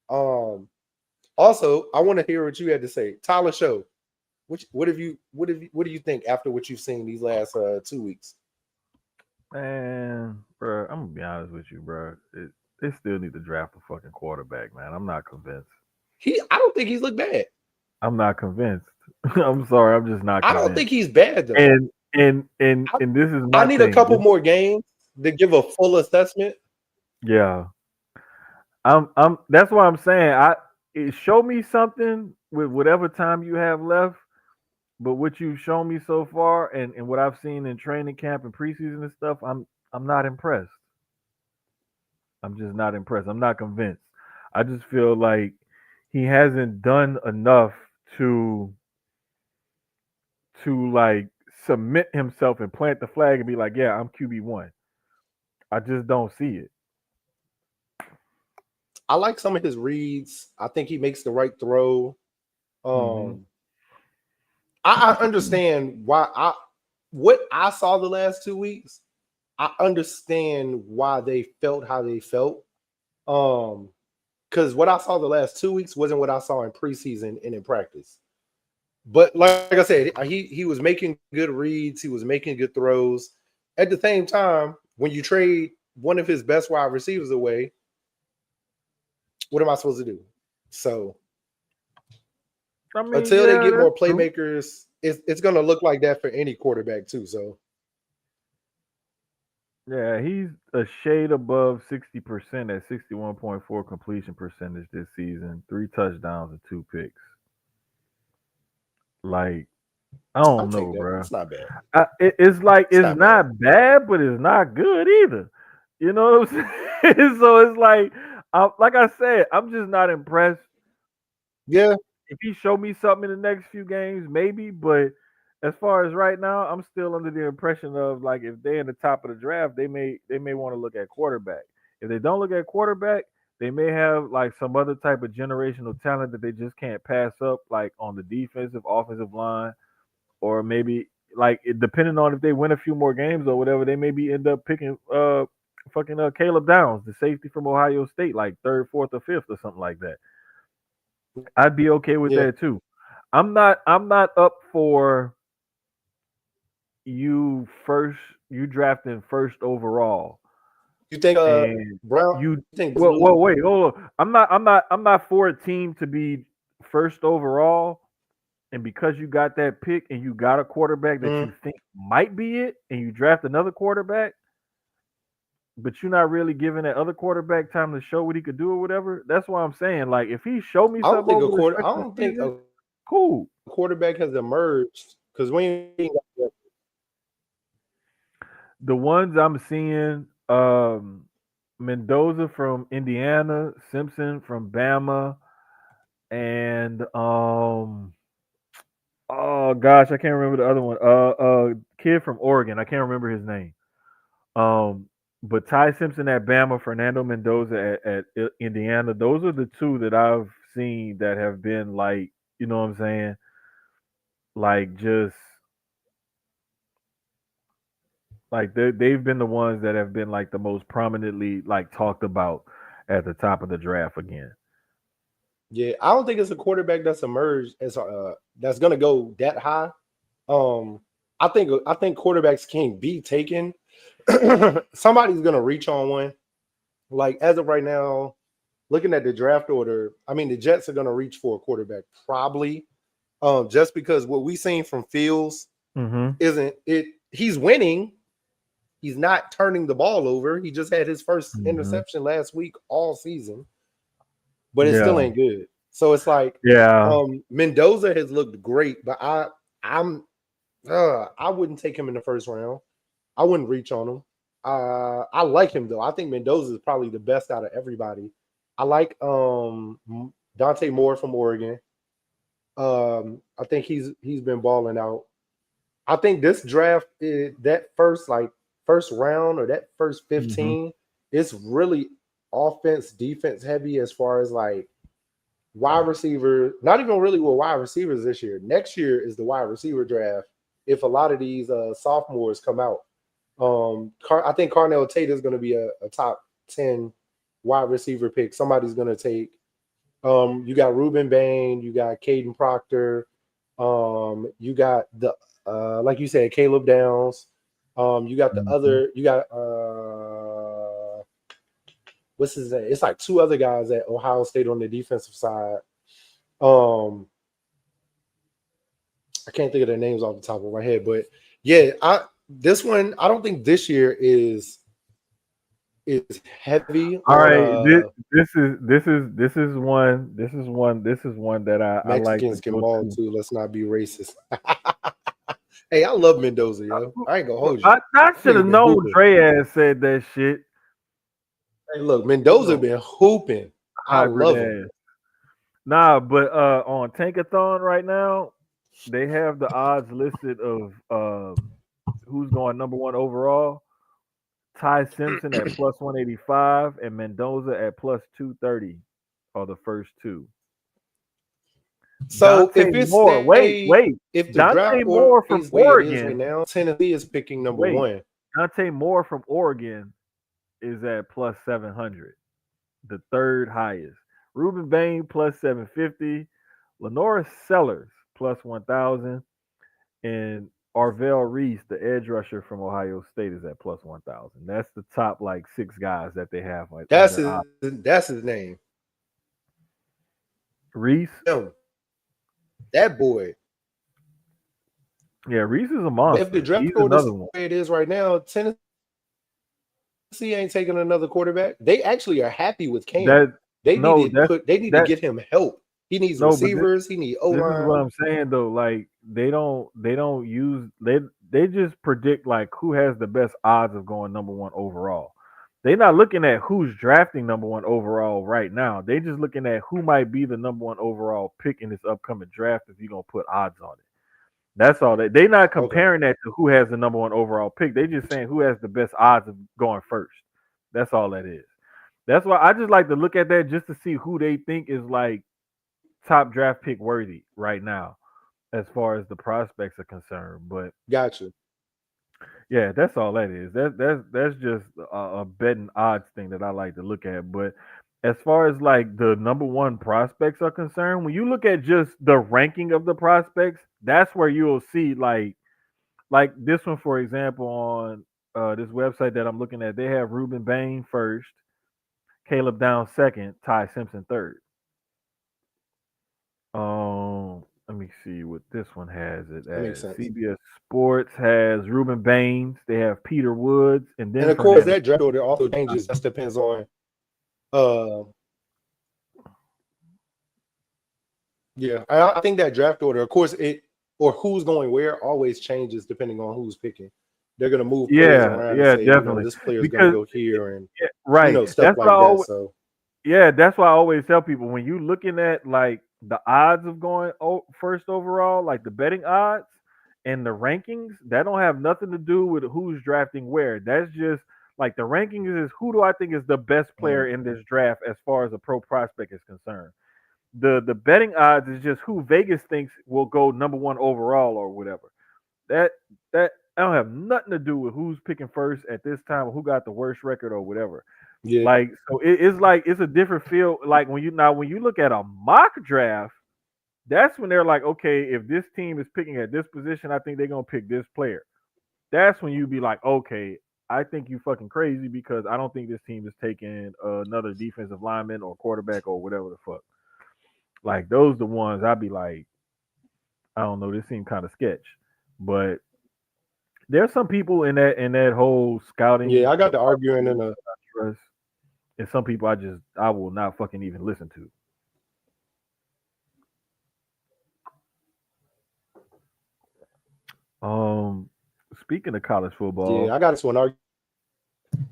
Um, Also, I want to hear what you had to say, Tyler. Show. What do you think after what you've seen these last 2 weeks? Man, bro, I'm gonna be honest with you, bro. They still need to draft a fucking quarterback, man. I'm not convinced. I don't think he's looked bad. I'm not convinced. I'm sorry, I'm just not I don't think convinced. he's bad though. And this is I my need a thing. couple more games to give a full assessment. Yeah, I'm. That's why I'm saying show me something with whatever time you have left. But what you've shown me so far, and what I've seen in training camp and preseason and stuff, I'm not impressed. I'm just not impressed. I'm not convinced. I just feel like he hasn't done enough to like submit himself and plant the flag and be like, yeah, I'm QB1. I just don't see it. I like some of his reads. I think he makes the right throw. Hmm. Um, I understand why what I saw the last 2 weeks. I understand why they felt how they felt. Um, because what I saw the last 2 weeks wasn't what I saw in preseason and in practice. But like I said, he was making good reads. He was making good throws. At the same time, when you trade one of his best wide receivers away, what am I supposed to do? So I mean, until they yeah, get that's more true. playmakers, it's going to look like that for any quarterback too. So Yeah, he's a shade above 60% at 61.4 completion percentage this season, 3 touchdowns and 2 picks. Like, I I'll don't take know, that. bro. It's not bad. It's like It's it's not bad. not bad, but it's not good either. You know what I'm saying? So it's like I said, I'm just not impressed. Yeah, If he show me something in the next few games, maybe. But as far as right now, I'm still under the impression of like if they're in the top of the draft, they may want to look at quarterback. If they don't look at quarterback, they may have like some other type of generational talent that they just can't pass up, like on the defensive, offensive line, or maybe like depending on if they win a few more games or whatever, they maybe end up picking fucking Caleb Downs, the safety from Ohio State, like third, fourth, or fifth or something like that. I'd be okay with Yeah. that too. I'm not up for you first you drafting first overall You think and Brown? you You think this well, lose? well wait, hold on. I'm not for a team to be first overall and because you got that pick and you got a quarterback that Mm, you think might be it and you draft another quarterback, but you're not really giving that other quarterback time to show what he could do or whatever. That's why I'm saying, like, if he showed me something over the stretch I of the don't think season, a cool. quarterback has emerged because we ain't got The ones I'm seeing, Mendoza from Indiana, Simpson from Bama, and oh gosh, I can't remember the other one. Kid from Oregon, I can't remember his name. Um, but Ty Simpson at Bama, Fernando Mendoza at Indiana. Those are the two that I've seen that have been like, you know what I'm saying, like just like they've been the ones that have been like the most prominently like talked about at the top of the draft again. yeah. I don't think it's a quarterback that's emerged as that's gonna go that high. Um, I think quarterbacks can't be taken. Somebody's gonna reach on one. Like as of right now, looking at the draft order, I mean the Jets are gonna reach for a quarterback probably. Just because what we seen from Fields Mm-hmm. isn't it. He's winning. He's not turning the ball over. He just had his first Mm-hmm. interception last week all season, but it still Yeah. ain't good. So it's like Yeah. Mendoza has looked great, but I'm I wouldn't take him in the first round. I wouldn't reach on him. I like him though. I think Mendoza is probably the best out of everybody. I like Dante Moore from Oregon. I think he's been balling out. I think this draft that first round or that first Mm-hmm. 15, it's really offense defense heavy as far as like wide receiver. Not even really with wide receivers this year. Next year is the wide receiver draft. If a lot of these sophomores come out, I think Carnell Tate is going to be a top 10 wide receiver pick. Somebody's going to take. You got Ruben Bain, you got Caden Proctor, you got the like you said, Caleb Downs. You got the Mm-hmm. other. You got what's his name? It's like two other guys at Ohio State on the defensive side. Um, I can't think of their names off the top of my head, but yeah, I this one I don't think this year is heavy All on right. This is one that I like to Mexicans can go ball to. too. Let's not be racist. Hey, I love Mendoza, yo. I ain't gonna hold you. I should have Nigga been known hooping. Dre ass said that shit. Hey, look, You Mendoza know, been hooping. I hybrid love him. ass. Nah, but on Tankathon right now, they have the odds listed of who's going number one overall. Ty Simpson at plus 185 and Mendoza at plus 230 are the first two. So Dante if it Moore, wait, stay, wait. if the draft Dante order Moore from stays the way it is right Oregon, now, Tennessee is picking number wait. one. Dante Moore from Oregon is at plus 700, the third highest. Ruben Bain plus 750, Lenora Sellers plus 1,000, and Arvell Reese, the edge rusher from Ohio State, is at plus 1,000. That's the top like six guys that they have on their odds. That's his name. Reese, Him, that boy. yeah, Reese is a But if the monster. draft He's order another stays one. the way it is right now, Tennessee ain't taking another quarterback. They actually are happy with Cam. That no, that's They need to that get him help. He needs no, but receivers. He need O this is line. what I'm saying though. Like they don't use they just predict like who has the best odds of going number one overall. They're not looking at who's drafting number one overall right now. They just looking at who might be the number one overall pick in this upcoming draft if you're gonna put odds on it. That's all they're not Okay, comparing that to who has the number one overall pick. They just saying who has the best odds of going first. That's all that is. That's why I just like to look at that just to see who they think is like top draft pick worthy right now as far as the prospects are concerned. But gotcha. yeah, that's all that is. That's just a betting odds thing that I like to look at. But as far as like the number one prospects are concerned, when you look at just the ranking of the prospects, that's where you'll see like this one for example on this website that I'm looking at. They have Ruben Bain first, Caleb Downs second, Ty Simpson third. Let me see what this one has it That makes as. sense. CBS Sports has Ruben Baines. They have Peter Woods and And then of course, Fernandez. that draft order also changes. That depends on, uh, yeah. I think that draft order, of course, it or who's going where always changes depending on who's picking. They're gonna move players Yeah, around and yeah, say, definitely. this player is gonna Because go here, and yeah, right. stuff like that. So That's why I always tell people when you looking at like the odds of going first overall, like the betting odds and the rankings, that don't have nothing to do with who's drafting where. That's just like the rankings is who do I think is the best player mm, in this draft as far as a pro prospect is concerned. The betting odds is just who Vegas thinks will go number one overall or whatever. That that don't have nothing to do with who's picking first at this time or who got the worst record or whatever. yeah, Like so, it's like it's a different feel. Like when you look at a mock draft, that's when they're like, okay, if this team is picking at this position, I think they're gonna pick this player. That's when you be like, okay, I think you fucking crazy because I don't think this team is taking another defensive lineman or quarterback or whatever the fuck. Like those the ones I'd be like, I don't know, this seemed kind of sketch, but there's some people in that whole yeah. scouting I got to arguing department in a I trust, and some people I will not fucking even listen to. Um, Speaking of college yeah. football, I got this one argument.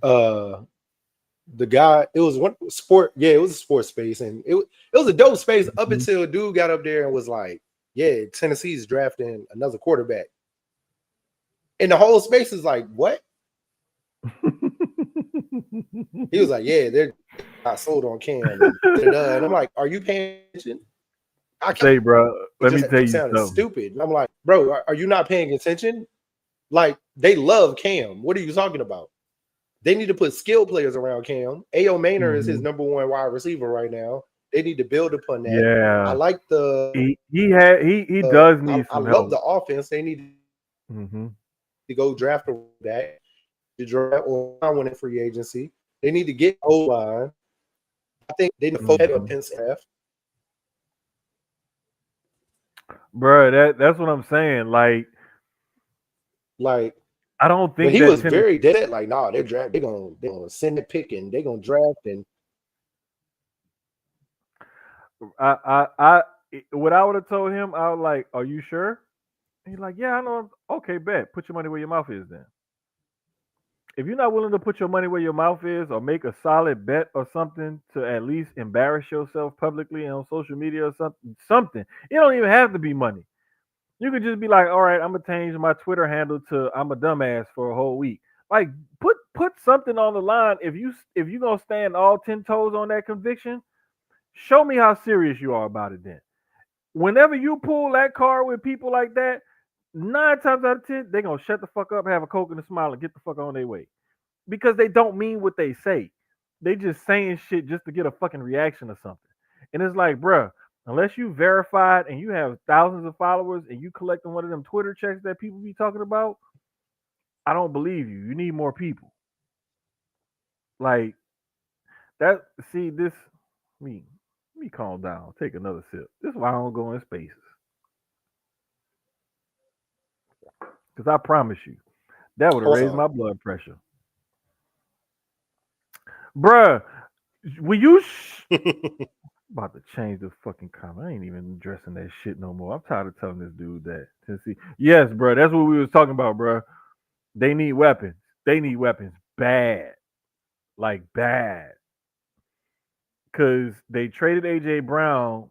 Uh, the guy, it was one sport. Yeah, it was a sports space, and it was a dope space up Mhm. until a dude got up there and was like, "Yeah, Tennessee's drafting another quarterback," and the whole space is like, "What?" He was like, "Yeah, they're not sold on Cam," and da-da-da. And I'm like, "Are you paying attention?" I kept say, bro, it let me just tell kept you sounding something. stupid, and I'm like, "Bro, are you not paying attention? Like, they love Cam. What are you talking about? They need to put skilled players around Cam. A.O. Maynard is his Hmm. number one wide receiver right now. They need to build upon that. I Yeah, like he does need I some love help. the offense. They need Hmm. to go draft a back to draft or find one in free agency. They need to get O line. I think they need to focus on Hmm. Penn State. Bro, that's what I'm saying. Like, Like, I don't but think he that was Tennessee. very dead. Like, nah, they're gonna send a pick and they're gonna draft and I what I would have told him, I was like, "Are you sure?" He's like, "Yeah, I know." Okay, bet. Put your money where your mouth is. Then, if you're not willing to put your money where your mouth is, or make a solid bet or something to at least embarrass yourself publicly on social media or something. It don't even have to be money. You could just be like, "All right, I'm gonna change my Twitter handle to I'm a dumbass for a whole week." Like, put something on the line. If you gonna stand all 10 toes on that conviction, show me how serious you are about it. Then whenever you pull that card with people like that, 9 times out of 10, they're gonna shut the fuck up, have a coke and a smile, and get the fuck on their way. Because they don't mean what they say. They just saying shit just to get a fucking reaction or something. And it's like, bruh, unless you verified and you have thousands of followers and you collecting one of them Twitter checks that people be talking about, I don't believe you. You need more people. Like that. See this. Me, me calm down. Take another sip. This is why I don't go in spaces. Because I promise you, that would have raised also my blood pressure. Bruh, will you about to change the fucking comment. I ain't even addressing that shit no more. I'm tired of telling this dude that. Tennessee. Yes, bro. That's what we was talking about, bro. They need weapons. They need weapons bad, like bad, because they traded AJ Brown.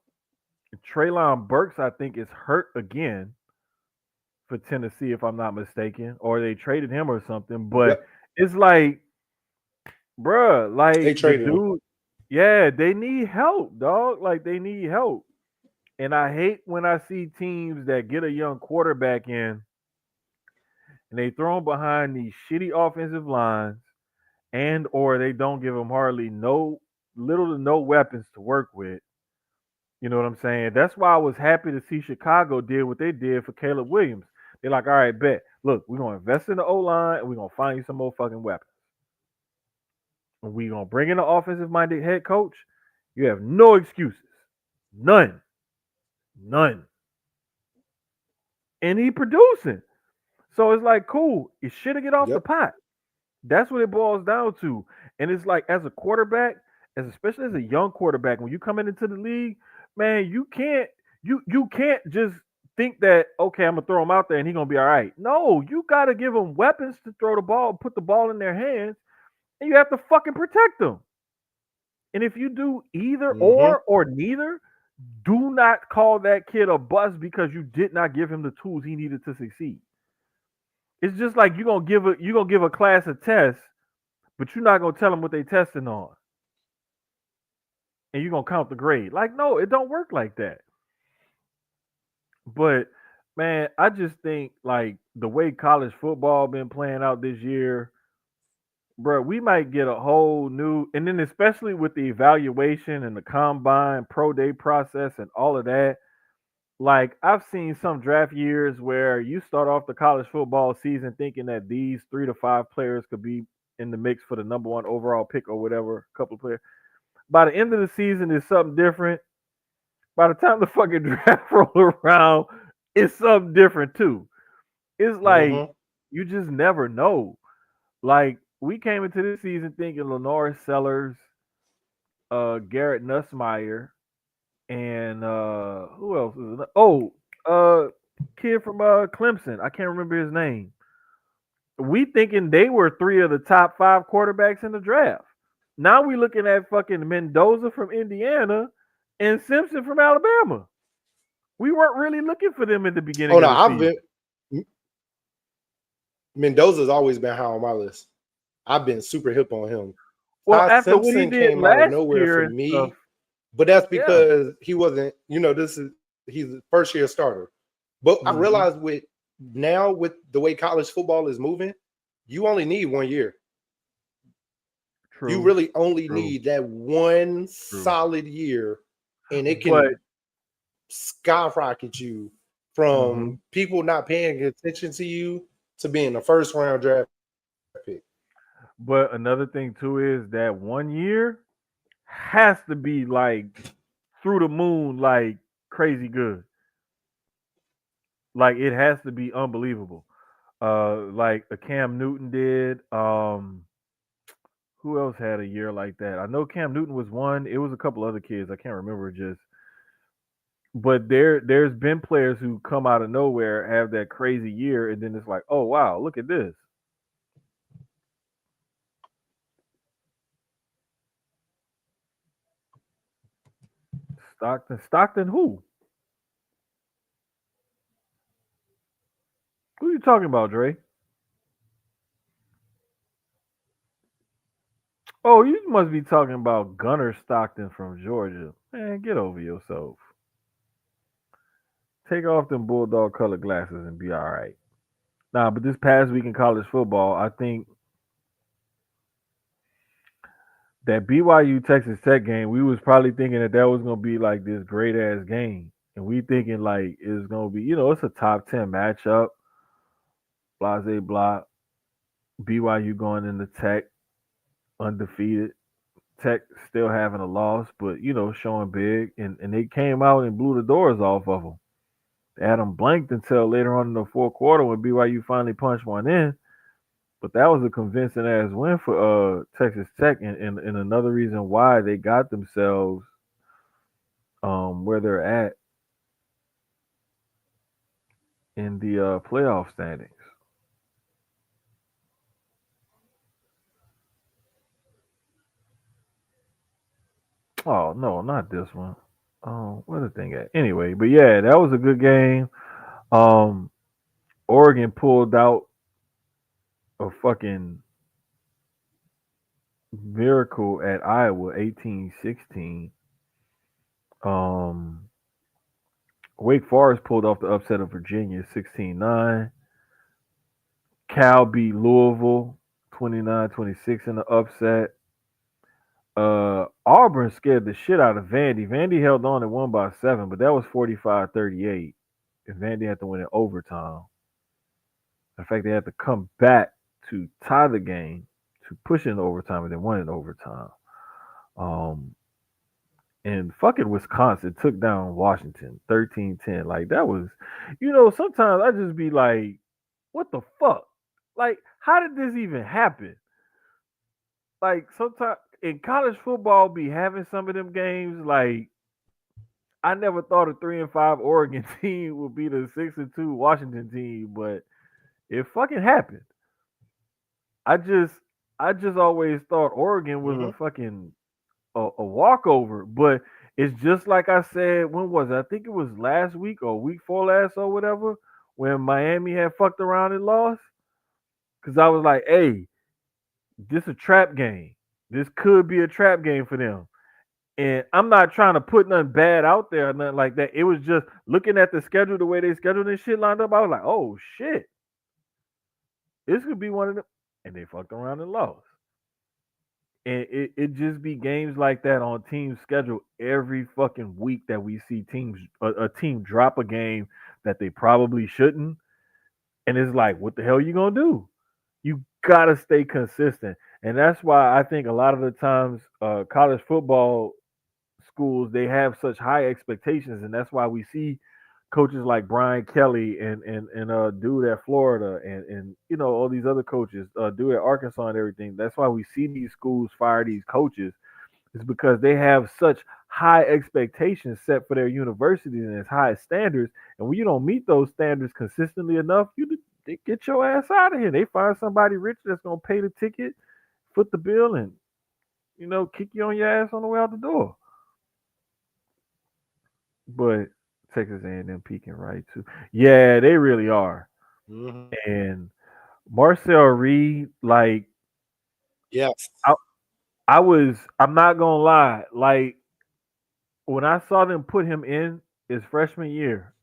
Traylon Burks, I think, is hurt again for Tennessee, if I'm not mistaken, or they traded him or something. But yep, it's like, bruh, they like the traded him. dude, yeah, they need help, dog. Like they need help. And I hate when I see teams that get a young quarterback in and they throw him behind these shitty offensive lines and or they don't give him hardly no little to no weapons to work with. You know what I'm saying? That's why I was happy to see Chicago did what they did for Caleb Williams. They're like, all right, bet. Look, we're gonna invest in the O line and we're gonna find you some more fucking weapons. And we're gonna bring in an offensive minded head coach. You have no excuses. None. None. And he producing. So it's like, cool. It should get off the Yep. pot. That's what it boils down to. And it's like as a quarterback, as especially as a young quarterback, when you coming into the league, man, you can't just think that okay, I'm gonna throw him out there and he's gonna be all right. No, you gotta give him weapons to throw the ball, put the ball in their hands, and you have to fucking protect them. And if you do either Mm-hmm. or neither, do not call that kid a bust because you did not give him the tools he needed to succeed. It's just like you gonna give a class a test, but you're not gonna tell them what they testing on, and you're gonna count the grade. Like, no, it don't work like that. But man, I just think like the way college football been playing out this year, bro, we might get a whole new, and then especially with the evaluation and the combine pro day process and all of that. Like I've seen some draft years where you start off the college football season thinking that these 3 to 5 players could be in the mix for the number 1 overall pick or whatever, couple of players. By the end of the season, it's something different. By the time the fucking draft roll around, it's something different too. It's like Mm-hmm. you just never know. Like we came into this season thinking Lenore Sellers, Garrett Nussmeyer, and who else is it? Oh, uh, kid from Clemson. I can't remember his name. We thinking they were 3 of the top 5 quarterbacks in the draft. Now we looking at fucking Mendoza from Indiana and Simpson from Alabama. We weren't really looking for them at the Oh beginning no, of the I've season. been Mendoza's always been high on my list. I've been super hip on him. Well, Ty after what he Simpson did came out of last nowhere for year and stuff, me, but that's yeah. because he wasn't, this is he's a first year starter. But I Hmm. realized with the way college football is moving, you only need 1 year. You True, really only true, need that one true. solid year, and it But can skyrocket you mhm. from people not paying attention to you to being a first round draft pick. But another thing too is that 1 year has to be like through the moon, like crazy good. Like it has to be unbelievable. Like a Cam Newton did. Who else had a year like that? I know Cam Newton was one. It was a couple other kids. I can't remember just. But there's been players who come out of nowhere, have that crazy year, and then it's like, oh wow, look at this. Stockton who? Who you talking about, Dre? Oh, you must be talking about Gunner Stockton from Georgia. Man, get over yourself. Take off them bulldog colored glasses and be all right. Nah, but this past week in college football, I think that BYU Texas Tech game, we was probably thinking that was gonna be like this great ass game, and we thinking like it's gonna be, it's a top 10 matchup, blase blah. BYU going into Tech undefeated. Tech still having a loss, but showing big, and they came out and blew the doors off of them. Adam blanked until later on in the fourth quarter when BYU finally punched one in. But that was a convincing ass win for Texas Tech, and another reason why they got themselves where they're at in the playoff standings. Oh no, not this one. Oh, where the thing at? Anyway, but yeah, that was a good game. Um, Oregon pulled out a fucking miracle at Iowa, 18-16. Um, Wake Forest pulled off the upset of Virginia, 16-9. Cal beat Louisville, 29-26 in the upset. Auburn scared the shit out of Vandy. Vandy held on and won by 7, but that was 45-38. And Vandy had to win in overtime. In fact, they had to come back to tie the game to push it in overtime and then won in overtime. Um, and fucking Wisconsin took down Washington 13-10. Like that was, sometimes I just be like, what the fuck? Like, how did this even happen? Like sometimes in college football be having some of them games. Like I never thought a 3-5 Oregon team would be the 6-2 Washington team, but it fucking happened. I just I just always thought Oregon was a Hmm. fucking a walkover, but it's just like I said. When was it? I think it was last week or week four last or whatever when Miami had fucked around and lost. Because I was like, hey, this a trap game. This could be a trap game for them. And I'm not trying to put nothing bad out there or nothing like that. It was just looking at the schedule, the way they scheduled this shit lined up. I was like, oh shit, this could be one of them. And they fucked around and lost. And it just be games like that on team schedule every fucking week that we see a team drop a game that they probably shouldn't. And it's like, what the hell you gonna do? You gotta stay consistent. And that's why I think a lot of the times college football schools they have such high expectations, and that's why we see coaches like Brian Kelly and dude at Florida and all these other coaches, dude at Arkansas and everything. That's why we see these schools fire these coaches. Is because they have such high expectations set for their universities and as high standards. And when you don't meet those standards consistently enough, they get your ass out of here. They find somebody rich that's gonna pay the ticket, foot the bill, and kick you on your ass on the way out the door. But Texas A&M peaking right too. Yeah, they really are. Hmm. And Marcel Reed, like Yes. I, I'm not gonna lie, like when I saw them put him in his freshman year,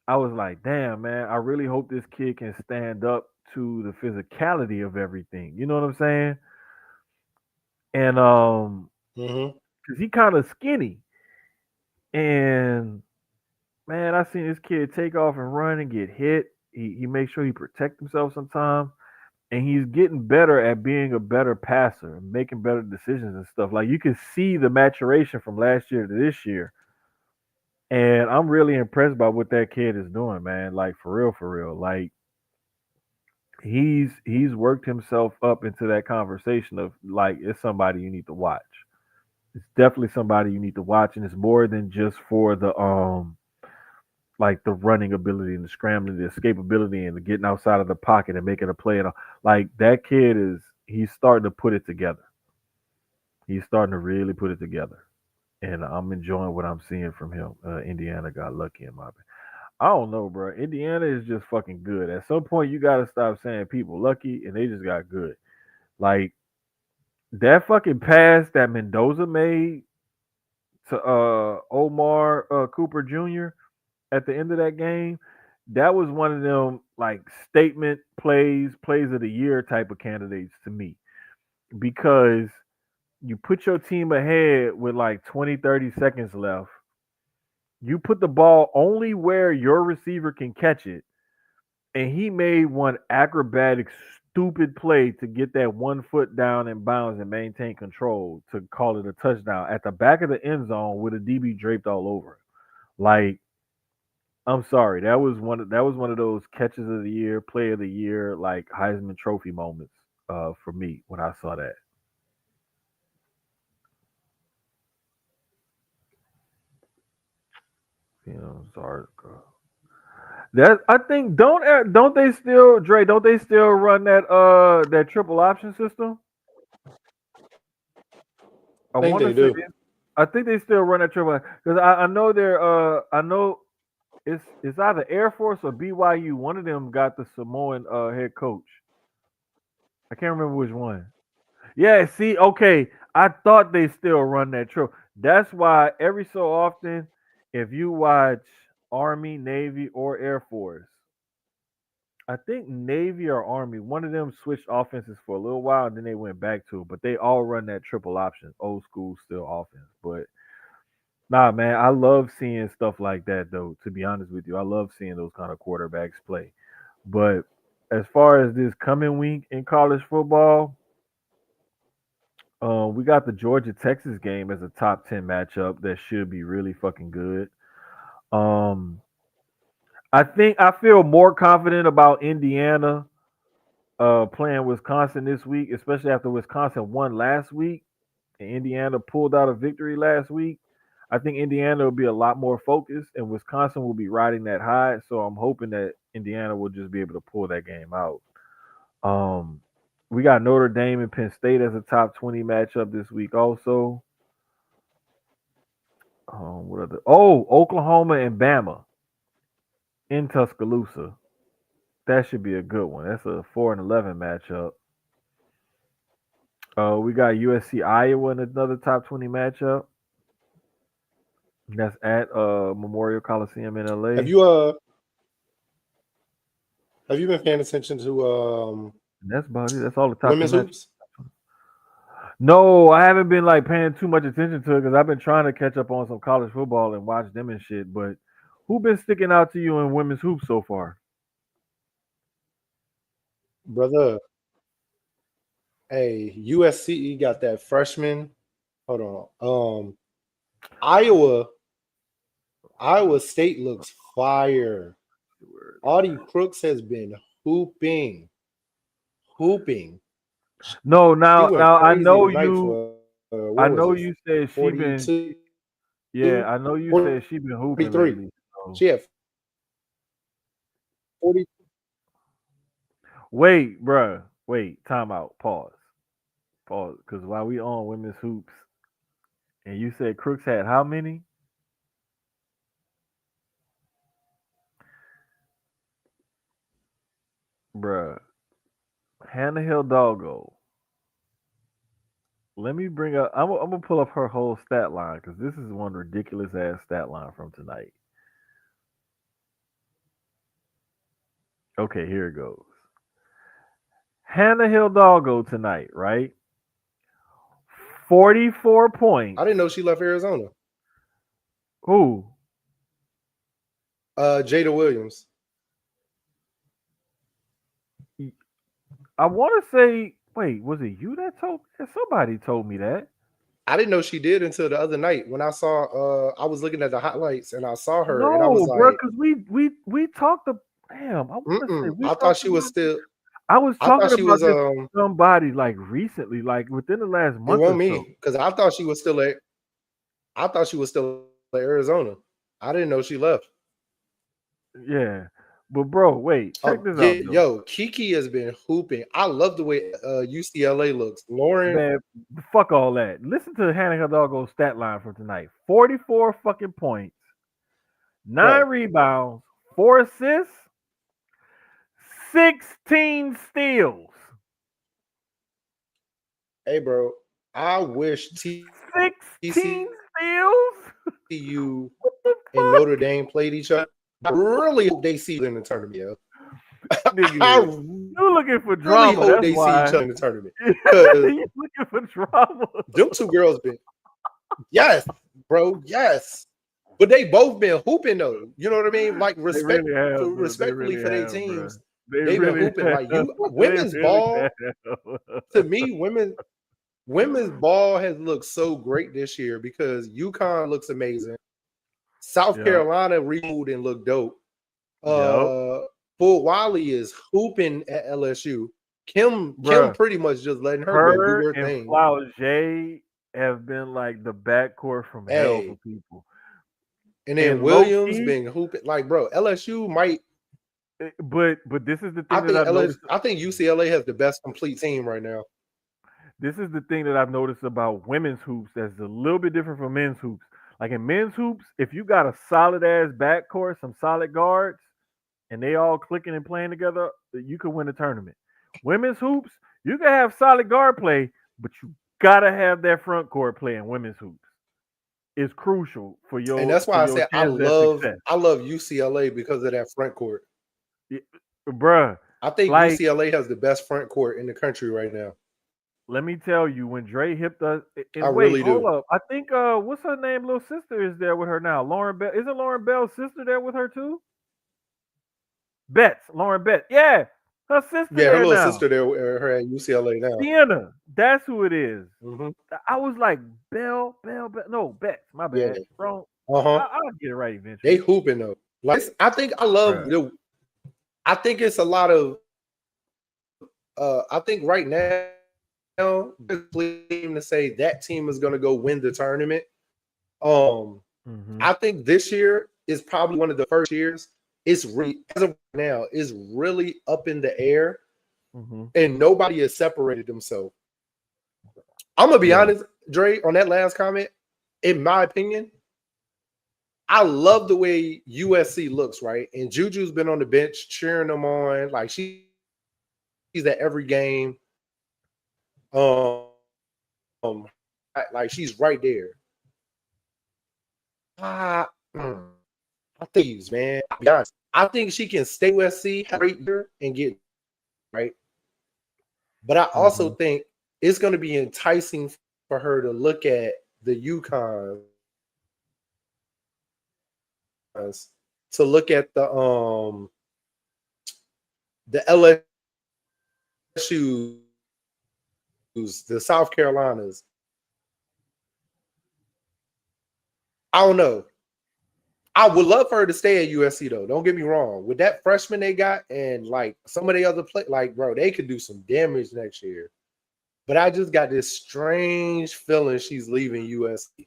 I was like, damn man, I really hope this kid can stand up to the physicality of everything. You know what I'm saying? And Hmm. cause he kind of skinny, and man, I seen this kid take off and run and get hit. He makes sure he protect himself sometimes. And he's getting better at being a better passer and making better decisions and stuff. Like you can see the maturation from last year to this year. And I'm really impressed by what that kid is doing, man. Like for real, for real. Like he's worked himself up into that conversation of like it's somebody you need to watch. It's definitely somebody you need to watch, and it's more than just for the like the running ability and the scrambling, the escapability, and the getting outside of the pocket and making a play. And like that kid he's starting to put it together. He's starting to really put it together, and I'm enjoying what I'm seeing from him. Indiana got lucky in my opinion. I don't know, bro. Indiana is just fucking good. At some point, you got to stop saying people lucky, and they just got good. Like that fucking pass that Mendoza made to Omar Cooper Jr. at the end of that game, that was one of them like statement plays of the year type of candidates to me because you put your team ahead with like 20, 30 seconds left. You put the ball only where your receiver can catch it. And he made one acrobatic, stupid play to get that 1 foot down in bounds and maintain control to call it a touchdown at the back of the end zone with a DB draped all over it. Like I'm sorry, that was one of those catches of the year, play of the year, like Heisman Trophy moments for me when I saw that. Sorry. That I think don't they still Dre? Don't they still run that triple option system? I I think want to they say do. I think they still run that triple because I know they're I know it's either Air Force or BYU. One of them got the Samoan head coach. I can't remember which one. Yeah, see, okay. I thought they still run that trope. That's why every so often, if you watch Army, Navy, or Air Force, I think Navy or Army, one of them switched offenses for a little while and then they went back to it. But they all run that triple option, old school still offense. But nah, man, I love seeing stuff like that though. To be honest with you, I love seeing those kind of quarterbacks play. But as far as this coming week in college football, we got the Georgia Texas game as a top 10 matchup that should be really fucking good. Um, I think I feel more confident about Indiana playing Wisconsin this week, especially after Wisconsin won last week and Indiana pulled out a victory last week. I think Indiana will be a lot more focused and Wisconsin will be riding that high. So I'm hoping that Indiana will just be able to pull that game out. Um, we got Notre Dame and Penn State as a top 20 matchup this week also. What are the Oklahoma and Bama in Tuscaloosa. That should be a good one. That's a 4-11 matchup. We got USC Iowa in another top 20 matchup. That's at Memorial Coliseum in Have LA. you been paying attention to And that's about it. That's all the top 10 women's matchups. hoops? No, I haven't been like paying too much attention to it because I've been trying to catch up on some college football and watch them and shit. But who been sticking out to you in women's hoops so far? Brother, hey, USC got that freshman. Hold on. Iowa Iowa State looks fire. Audie Crooks has been hooping, hooping. No, She now went now I crazy know tonight you. for what I was it? know you said she been. 42, Yeah, I know you said she been hooping 43. lately. So She had 40. wait, bruh, wait, time out, pause, because while we on women's hoops, and you said Crooks had how many, bruh? Hannah Hill Doggo. Let me bring up. I'm gonna pull up her whole stat line because this is one ridiculous ass stat line from tonight. Okay, here it goes. Hannah Hill Doggo tonight, right? 44 I points. didn't know she left Arizona. Who? Jada Williams. I want to say. Wait, was it you that told? Somebody told me that. I didn't know she did until the other night when I saw. I was looking at the highlights and I saw her and I was No, bro, like, because we talked. Damn, I want to say mm-mm. we I thought talked she was about. still. I was I thought talking she about was. this with somebody like recently, like within the last It month or wasn't so. me because I thought she was still at. I thought she was still at Arizona. I didn't know she left. Yeah, but bro, wait, check this Yeah, out though. yo, Kiki has been hooping. I love the way UCLA looks. Lauren, Man, fuck all that. Listen to Hannah Hidalgo's stat line from tonight: 44 fucking points, bro. 9 rebounds, 4 assists, 16 steals. Hey, bro. I wish TCU 16 steals? What and the Notre Dame fuck? played each other. I really hope they see in the tournament. Yo. I Nigga, you looking for really drama. hope That's they see each why. other in the tournament because You looking for drama. them two girls been yes, bro, yes. But they both been hooping though. You know what I mean? Like They really have, bro. They respectfully really for their have, bro. teams, They they've been really hooping. have. Like you, They women's really ball have. to me, women's ball has looked so great this year because UConn looks amazing. South Yep. Carolina retooled and looked dope. Yep. Uh, Full Wiley is hooping at LSU. Kim Bruh. pretty much just letting her go do Her her and thing. Flauget have been like the backcourt from hell for Hey, people. and then And low Williams key, been hooping. Like, bro, LSU might. but this is the thing that I've noticed. I think UCLA has the best complete team right now. This is the thing that I've noticed about women's hoops that's a little bit different from men's hoops. Like in men's hoops, if you got a solid ass backcourt, some solid guards, and they all clicking and playing together, you could win a tournament. Women's hoops, you can have solid guard play, but you gotta have that front court play in women's hoops. It's crucial for And your that's why I say chance at success. I love UCLA because of that front court. bruh. I think Like, UCLA has the best front court in the country right now. let me tell you, when Dre hipped us, I and wait, really hold do. up. I think what's her name? Little sister is there with her now. Lauren Bell. Isn't Lauren Bell's sister there with her too? Betts, Lauren Betts. Yeah, her sister Yeah, her there little now. sister there, her at UCLA now. Sienna. That's who it is. Hmm. I was like Bell. No, Betts. My Yeah. bad. Wrong. Uh-huh. I'll get it right They eventually. hooping though. Like I think I love Bruh. the I think it's a lot of I think right now there's team to say that team is gonna go win the tournament. Um Mm-hmm. I think this year is probably one of the first years. It's really as of right now is really up in the air Mm-hmm. and nobody has separated themselves. I'm gonna be Yeah. honest, Dre, on that last comment. In my opinion, I love the way USC looks, right? And Juju's been on the bench cheering them on. Like she's at every game. Um, like she's right there. I, I think man. I'll be honest. I think she can stay USC, have a great year, and get right. But I also Mm-hmm. think it's going to be enticing for her to look at the UConns, to look at the LSU's, the South Carolinas. I don't know. I would love for her to stay at USC though. Don't get me wrong. With that freshman they got and like some of the other play, like bro, they could do some damage next year. But I just got this strange feeling she's leaving USC.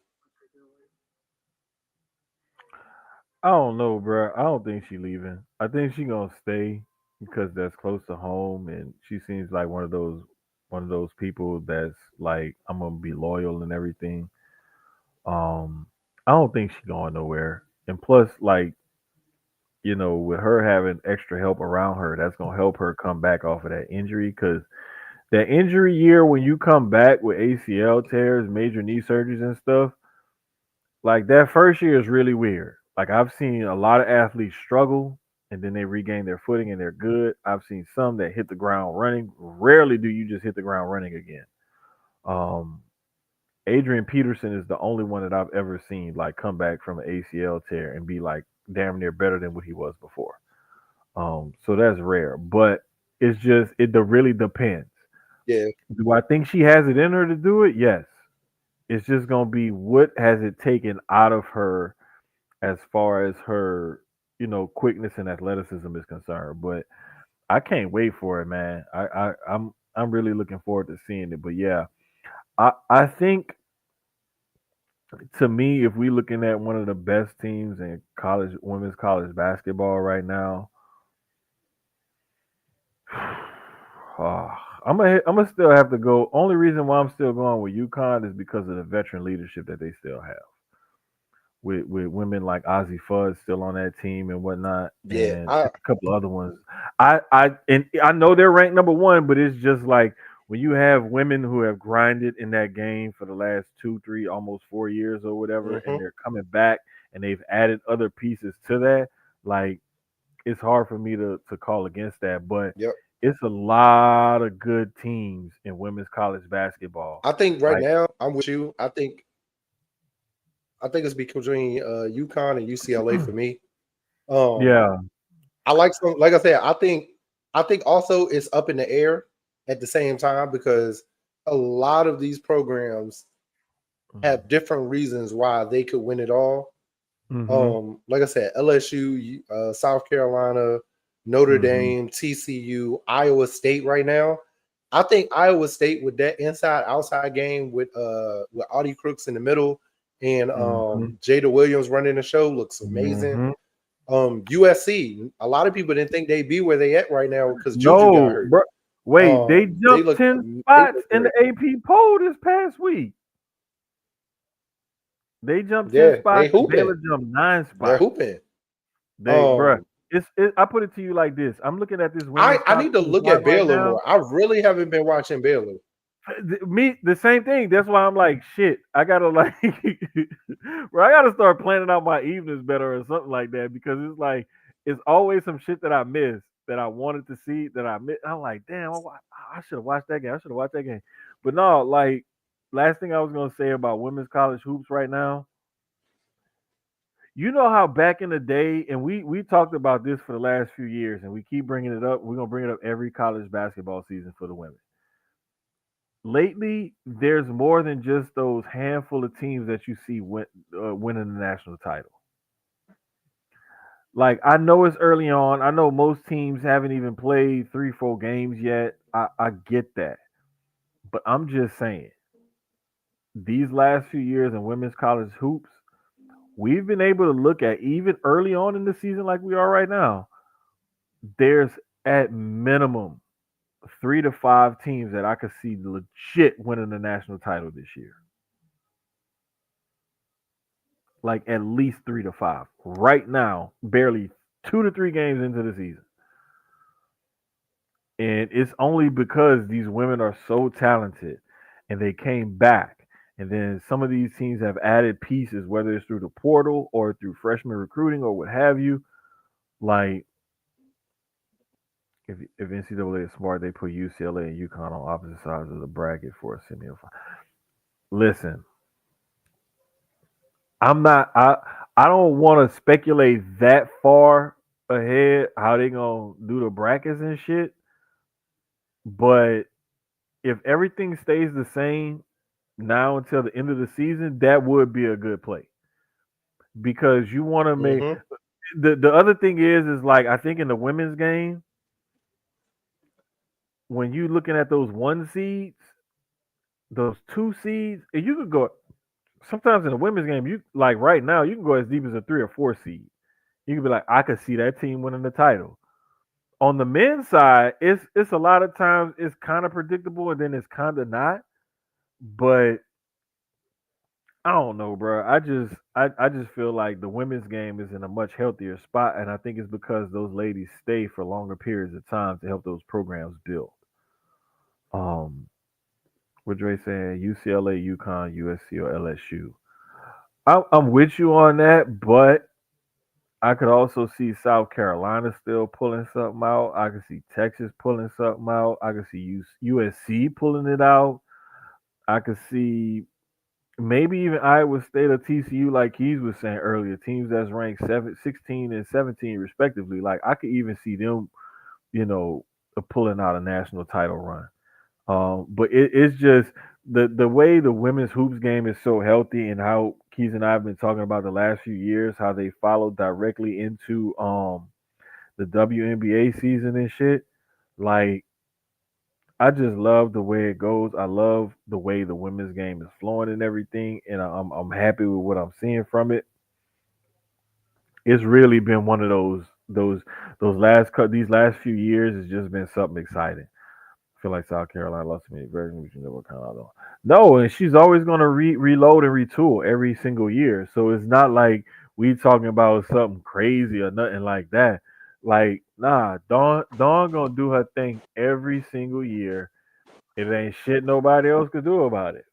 I don't know, bro. I don't think she leaving. I think she gonna stay because that's close to home, and she seems like one of those people that's like, I'm gonna be loyal and everything. Um, I don't think she going nowhere. And plus, like, with her having extra help around her, that's gonna help her come back off of that injury. Because that injury year, when you come back with ACL tears, major knee surgeries and stuff, like that first year is really weird. Like, I've seen a lot of athletes struggle and then they regain their footing and they're good. I've seen some that hit the ground running. Rarely do you just hit the ground running again. Um, Adrian Peterson is the only one that I've ever seen like come back from an ACL tear and be like damn near better than what he was before. So that's rare, but it really depends. Yeah, Do I think she has it in her to do it? Yes. It's just gonna be what has it taken out of her as far as her, quickness and athleticism is concerned. But I can't wait for it, man. I'm really looking forward to seeing it. But yeah, I think, to me, if we looking at one of the best teams in women's college basketball right now, uh, I'm gonna still have to go. Only reason why I'm still going with UConn is because of the veteran leadership that they still have. With women like Ozzy Fudd still on that team and whatnot, yeah. and it's a couple of other ones. I know they're ranked number one, but it's just like when you have women who have grinded in that game for the last 2, 3, almost 4 years or whatever, and Mm-hmm. they're coming back and they've added other pieces to that. Like, it's hard for me to call against that, but Yep. it's a lot of good teams in women's college basketball. I think right Like, now I'm with you. I think it's between UConn and UCLA for me. Um, yeah. I like some, like I said, I think also it's up in the air at the same time because a lot of these programs have different reasons why they could win it all. Mm-hmm. Like I said, LSU, South Carolina, Notre Mm-hmm. Dame, TCU, Iowa State right now. I think Iowa State with that inside outside game with Audie Crooks in the middle and Mm-hmm. Jada Williams running the show looks amazing. Mm-hmm. USC, a lot of people didn't think they'd be where they at right now because Juju got No, hurt. bro. Wait, they They jumped look 10 they spots look in the great. AP poll this past week. They jumped 10 Yeah, they spots and hooping. Baylor jumped 9 They're spots. hooping. Bruh, Um, I put it to you like this. I'm looking at this I women's I top need to look 25 at right Baylor now. more. I really haven't been watching Baylor. Me, the same thing. That's why I'm like, shit, I gotta like, bro, I gotta start planning out my evenings better or something like that, because it's like, it's always some shit that I miss. that I wanted to see that I missed. I'm like, damn, I should have watched that game. I should have watched that game. But no, like last thing I was gonna say about women's college hoops right now. You know how back in the day, and we talked about this for the last few years, and we keep bringing it up. We're gonna bring it up every college basketball season for the women. Lately, there's more than just those handful of teams that you see winning the national title. Like I know it's early on. I know most teams haven't even played 3, 4 games yet. I get that, but I'm just saying these last few years in women's college hoops, we've been able to look at even early on in the season, like we are right now. There's at minimum 3 to 5 teams that I could see legit winning the national title this year. Like at least 3 to 5 right now, barely 2 to 3 games into the season. And it's only because these women are so talented and they came back. And then some of these teams have added pieces, whether it's through the portal or through freshman recruiting or what have you. Like if NCAA is smart, they put UCLA and UConn on opposite sides of the bracket for a semifinal. Listen, I'm not. I don't want to speculate that far ahead how they gonna do the brackets and shit. But if everything stays the same now until the end of the season, that would be a good play because you want to make Mm-hmm. the other thing is like I think in the women's game when you looking at those 1 seeds, those 2 seeds, and you could go sometimes in the women's game. You like right now you can go as deep as a 3 or 4 seed. You could be like, I could see that team winning the title. On the men's side, it's a lot of times it's kind of predictable and then it's kind of not. But I don't know, bro. I just feel like the women's game is in a much healthier spot, and I think it's because those ladies stay for longer periods of time to help those programs build. Um, what Dre saying? UCLA, UConn, USC, or LSU. I'm with you on that, but I could also see South Carolina still pulling something out. I could see Texas pulling something out. I could see USC pulling it out. I could see maybe even Iowa State or TCU, like Keys was saying earlier, teams that's ranked 16 and 17 respectively. Like I could even see them, you know, pulling out a national title run. But it's just the way the women's hoops game is so healthy and how Keys and I have been talking about the last few years, how they followed directly into the WNBA season and shit. Like I just love the way it goes. I love the way the women's game is flowing and everything, and I'm happy with what I'm seeing from it. It's really been one of those these last few years has just been something exciting. I feel like South Carolina lost to me. Very much never kind of know. No, and she's always gonna reload and retool every single year. So it's not like we talking about something crazy or nothing like that. Like, nah, Dawn gonna do her thing every single year. It ain't shit nobody else could do about it.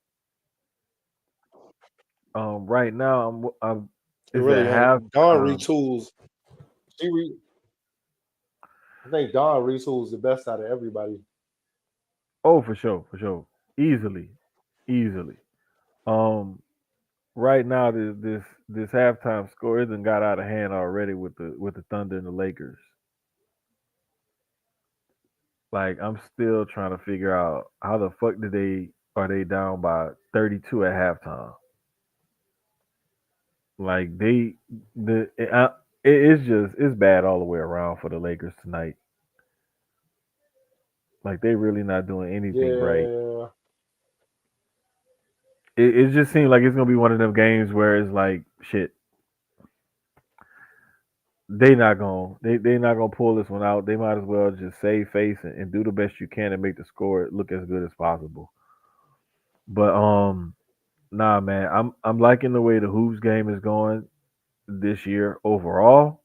Right now I'm It is at really ain't. Dawn halftime. retools. She re. I think Dawn retools the best out of everybody. Oh, for sure, easily, easily. Um, right now this halftime score isn't got out of hand already with the Thunder and the Lakers. Like I'm still trying to figure out how the fuck did they are they down by 32 at halftime? Like it's just it's bad all the way around for the Lakers tonight. Like they really not doing anything right. Yeah, It just seems like it's gonna be one of them games where it's like shit. They not gonna pull this one out. They might as well just save face and do the best you can and make the score look as good as possible. But nah, man, I'm liking the way the hoops game is going this year overall.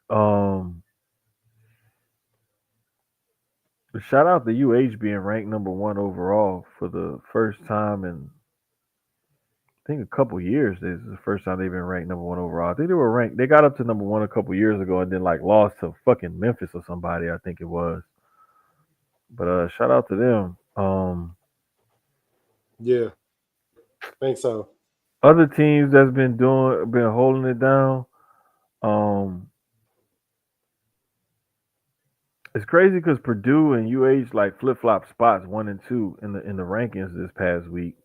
Um, shout out to UH being ranked number 1 overall for the first time in think a couple years. This is the first time they've been ranked number one overall. I think they were ranked. They got up to number one a couple years ago, and then like lost to fucking Memphis or somebody. I think it was. But shout out to them. Yeah, think so. Other teams that's been holding it down. Um, it's crazy because Purdue and UH like flip flop spots one and two in the rankings this past week.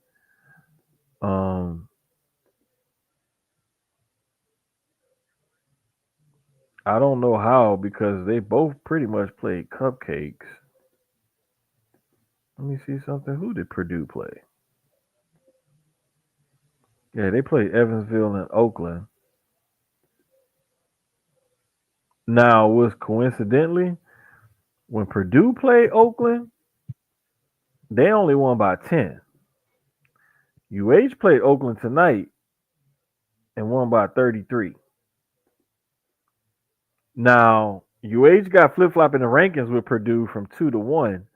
Um, I don't know how because they both pretty much played cupcakes. Let me see something. Who did Purdue play? Yeah, they played Evansville and Oakland. Now, was coincidentally when Purdue played Oakland, they only won by 10. UH played Oakland tonight and won by 33. Now, UH got flip flop in the rankings with Purdue from 2 to 1.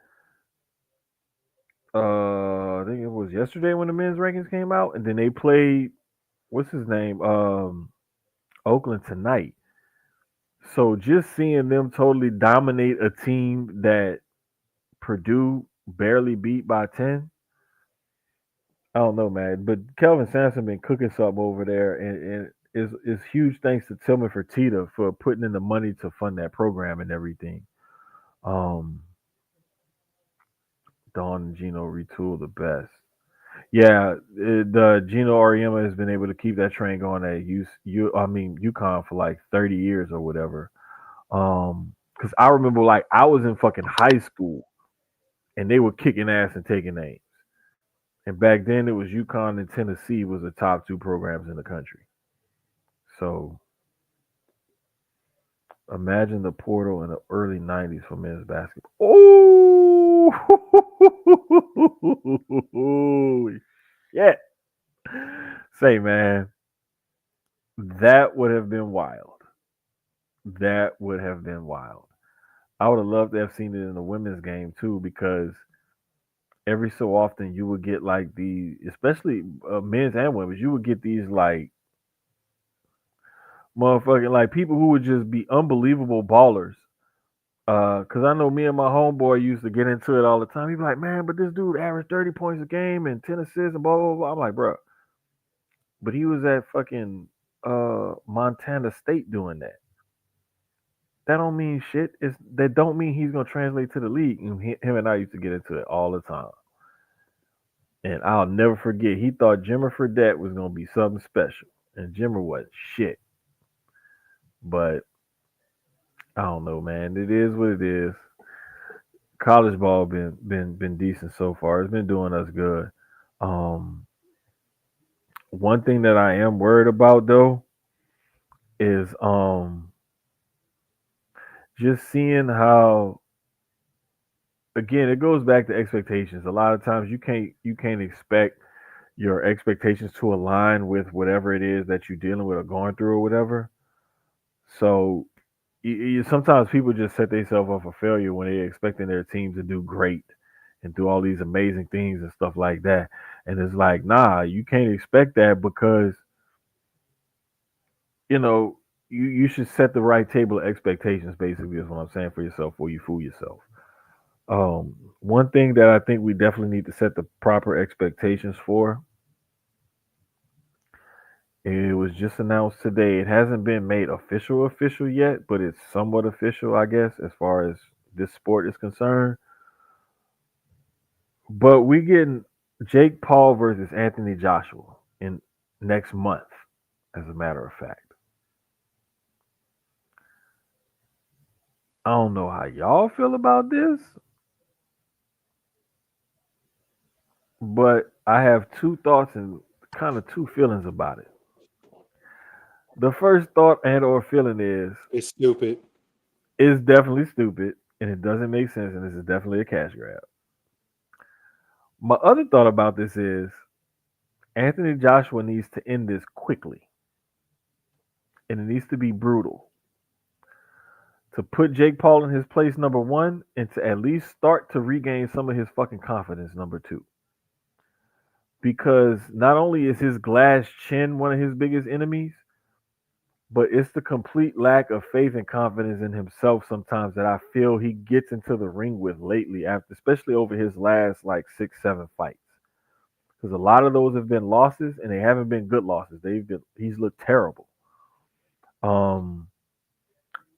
I think it was yesterday when the men's rankings came out, and then they played what's his name, Oakland tonight. So just seeing them totally dominate a team that Purdue barely beat by 10, I don't know, man. But Kelvin Sampson been cooking something over there, and is huge thanks to Tillman Fertitta for putting in the money to fund that program and everything. Um, Dawn and Gino retool the best. Yeah, the Gino Auriemma has been able to keep that train going at UConn for like 30 years or whatever. Because I remember like I was in fucking high school and they were kicking ass and taking names. And back then it was UConn and Tennessee was the top two programs in the country. So imagine the portal in the early '90s for men's basketball. Oh, shit! Say man, that would have been wild. That would have been wild. I would have loved to have seen it in the women's game too, because every so often you would get like the, especially men's and women's, you would get these like motherfucking like people who would just be unbelievable ballers. Cause I know me and my homeboy used to get into it all the time. He'd be like, "Man, but this dude averaged 30 points a game and 10 assists and blah blah blah." I'm like, "Bro," but he was at fucking Montana State doing that. That don't mean shit. That don't mean he's gonna translate to the league. And him and I used to get into it all the time. And I'll never forget. He thought Jimmer Fredette was gonna be something special, and Jimmer was shit. But I don't know, man. It is what it is. College ball been decent so far. It's been doing us good. Um, One thing that I am worried about though is just seeing how, again, it goes back to expectations. A lot of times you can't expect your expectations to align with whatever it is that you're dealing with or going through or whatever. So sometimes people just set themselves up for failure when they're expecting their team to do great and do all these amazing things and stuff like that. And it's like, nah, you can't expect that because you know you should set the right table of expectations. Basically, is what I'm saying for yourself, before you fool yourself. One thing that I think we definitely need to set the proper expectations for. It was just announced today. It hasn't been made official yet, but it's somewhat official, I guess, as far as this sport is concerned. But we getting Jake Paul versus Anthony Joshua in next month, as a matter of fact. I don't know how y'all feel about this, but I have two thoughts and kind of two feelings about it. The first thought and or feeling It's stupid. is definitely stupid and it doesn't make sense and this is definitely a cash grab. My other thought about this is Anthony Joshua needs to end this quickly and it needs to be brutal to put Jake Paul in his place number one and to at least start to regain some of his fucking confidence number two. because not only is his glass chin one of his biggest enemies, but it's the complete lack of faith and confidence in himself sometimes that I feel he gets into the ring with lately, after especially over his last like 6, 7 fights. Because a lot of those have been losses, and they haven't been good losses. He's looked terrible. Um,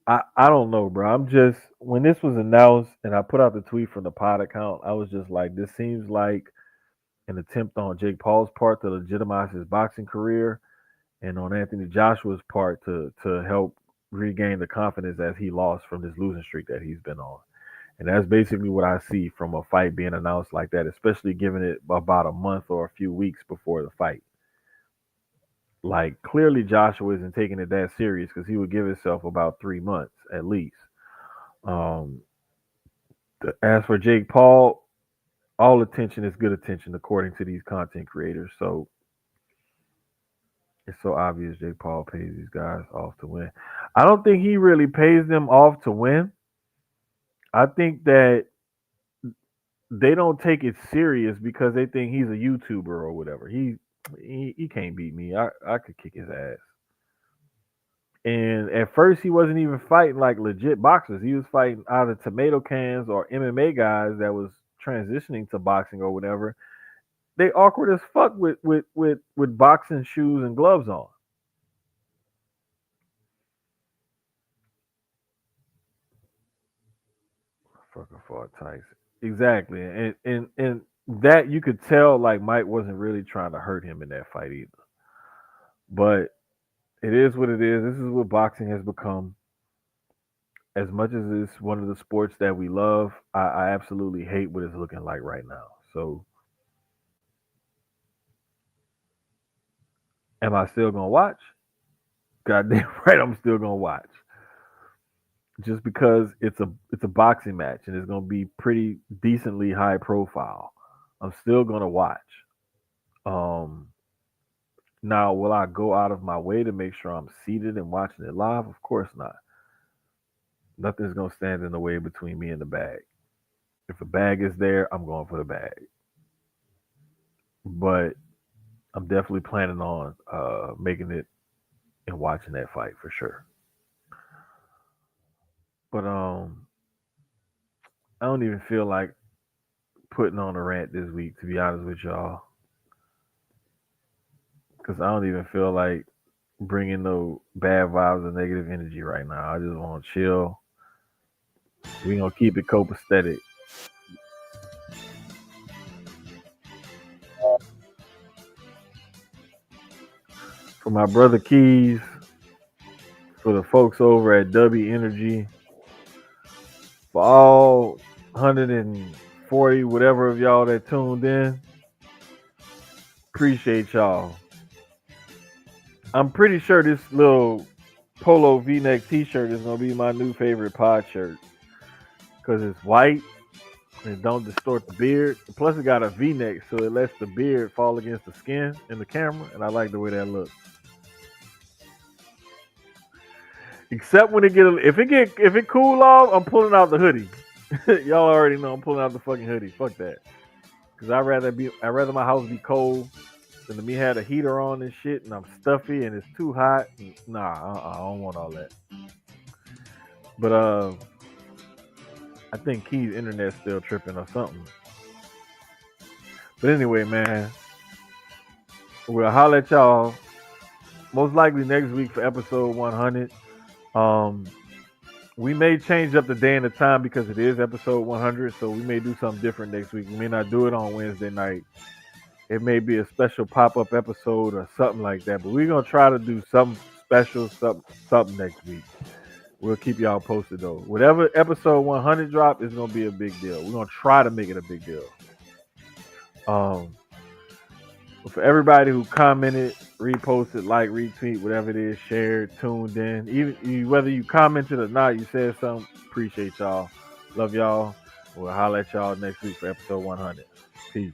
I don't know, bro. I'm just when this was announced and I put out the tweet from the pod account, I was just like, this seems like an attempt on Jake Paul's part to legitimize his boxing career, and on Anthony Joshua's part to help regain the confidence as he lost from this losing streak that he's been on. And that's basically what I see from a fight being announced like that, especially given it about a month or a few weeks before the fight. Like clearly Joshua isn't taking it that serious because he would give himself about 3 months at least. Um, as for Jake Paul, all attention is good attention according to these content creators. So it's so obvious Jake Paul pays these guys off to win. I don't think he really pays them off to win. I think that they don't take it serious because they think he's a YouTuber or whatever. He can't beat me. I could kick his ass. And at first, he wasn't even fighting like legit boxers. He was fighting either tomato cans or MMA guys that was transitioning to boxing or whatever. They awkward as fuck with boxing shoes and gloves on. Fucking fought Tyson. Exactly, and that you could tell like Mike wasn't really trying to hurt him in that fight either. But it is what it is. This is what boxing has become. As much as it's one of the sports that we love, I absolutely hate what it's looking like right now. So, am I still gonna watch? Goddamn right, I'm still gonna watch. Just because it's a boxing match and it's gonna be pretty decently high profile, I'm still gonna watch. Um, Now, will I go out of my way to make sure I'm seated and watching it live? Of course not. Nothing's gonna stand in the way between me and the bag. If a bag is there, I'm going for the bag. But I'm definitely planning on making it and watching that fight for sure. But I don't even feel like putting on a rant this week, to be honest with y'all, because I don't even feel like bringing no bad vibes or negative energy right now. I just want to chill. We gonna keep it copacetic. For my brother Keys, for the folks over at Dubby Energy, for all 140 whatever of y'all that tuned in, appreciate y'all. I'm pretty sure this little polo V-neck T-shirt is gonna be my new favorite pod shirt because it's white and it don't distort the beard. Plus, it got a V-neck, so it lets the beard fall against the skin in the camera, and I like the way that looks. Except when if it cool off, I'm pulling out the hoodie. Y'all already know I'm pulling out the fucking hoodie. Fuck that. Cause I'd rather my house be cold than to me have a heater on and shit, and I'm stuffy and it's too hot. Nah, I don't want all that. But I think Key's internet's still tripping or something. But anyway, man, we'll holler at y'all most likely next week for episode 100. Um, we may change up the day and the time because it is episode 100, so we may do something different next week. We may not do it on Wednesday night. It may be a special pop-up episode or something like that. But we're gonna try to do something special, something next week. We'll keep y'all posted though. Whatever episode 100 drop is gonna be a big deal. We're gonna try to make it a big deal. But for everybody who commented, reposted, like, retweet, whatever it is, shared, tuned in, even whether you commented or not, you said something. Appreciate y'all. Love y'all. We'll holler at y'all next week for episode 100. Peace.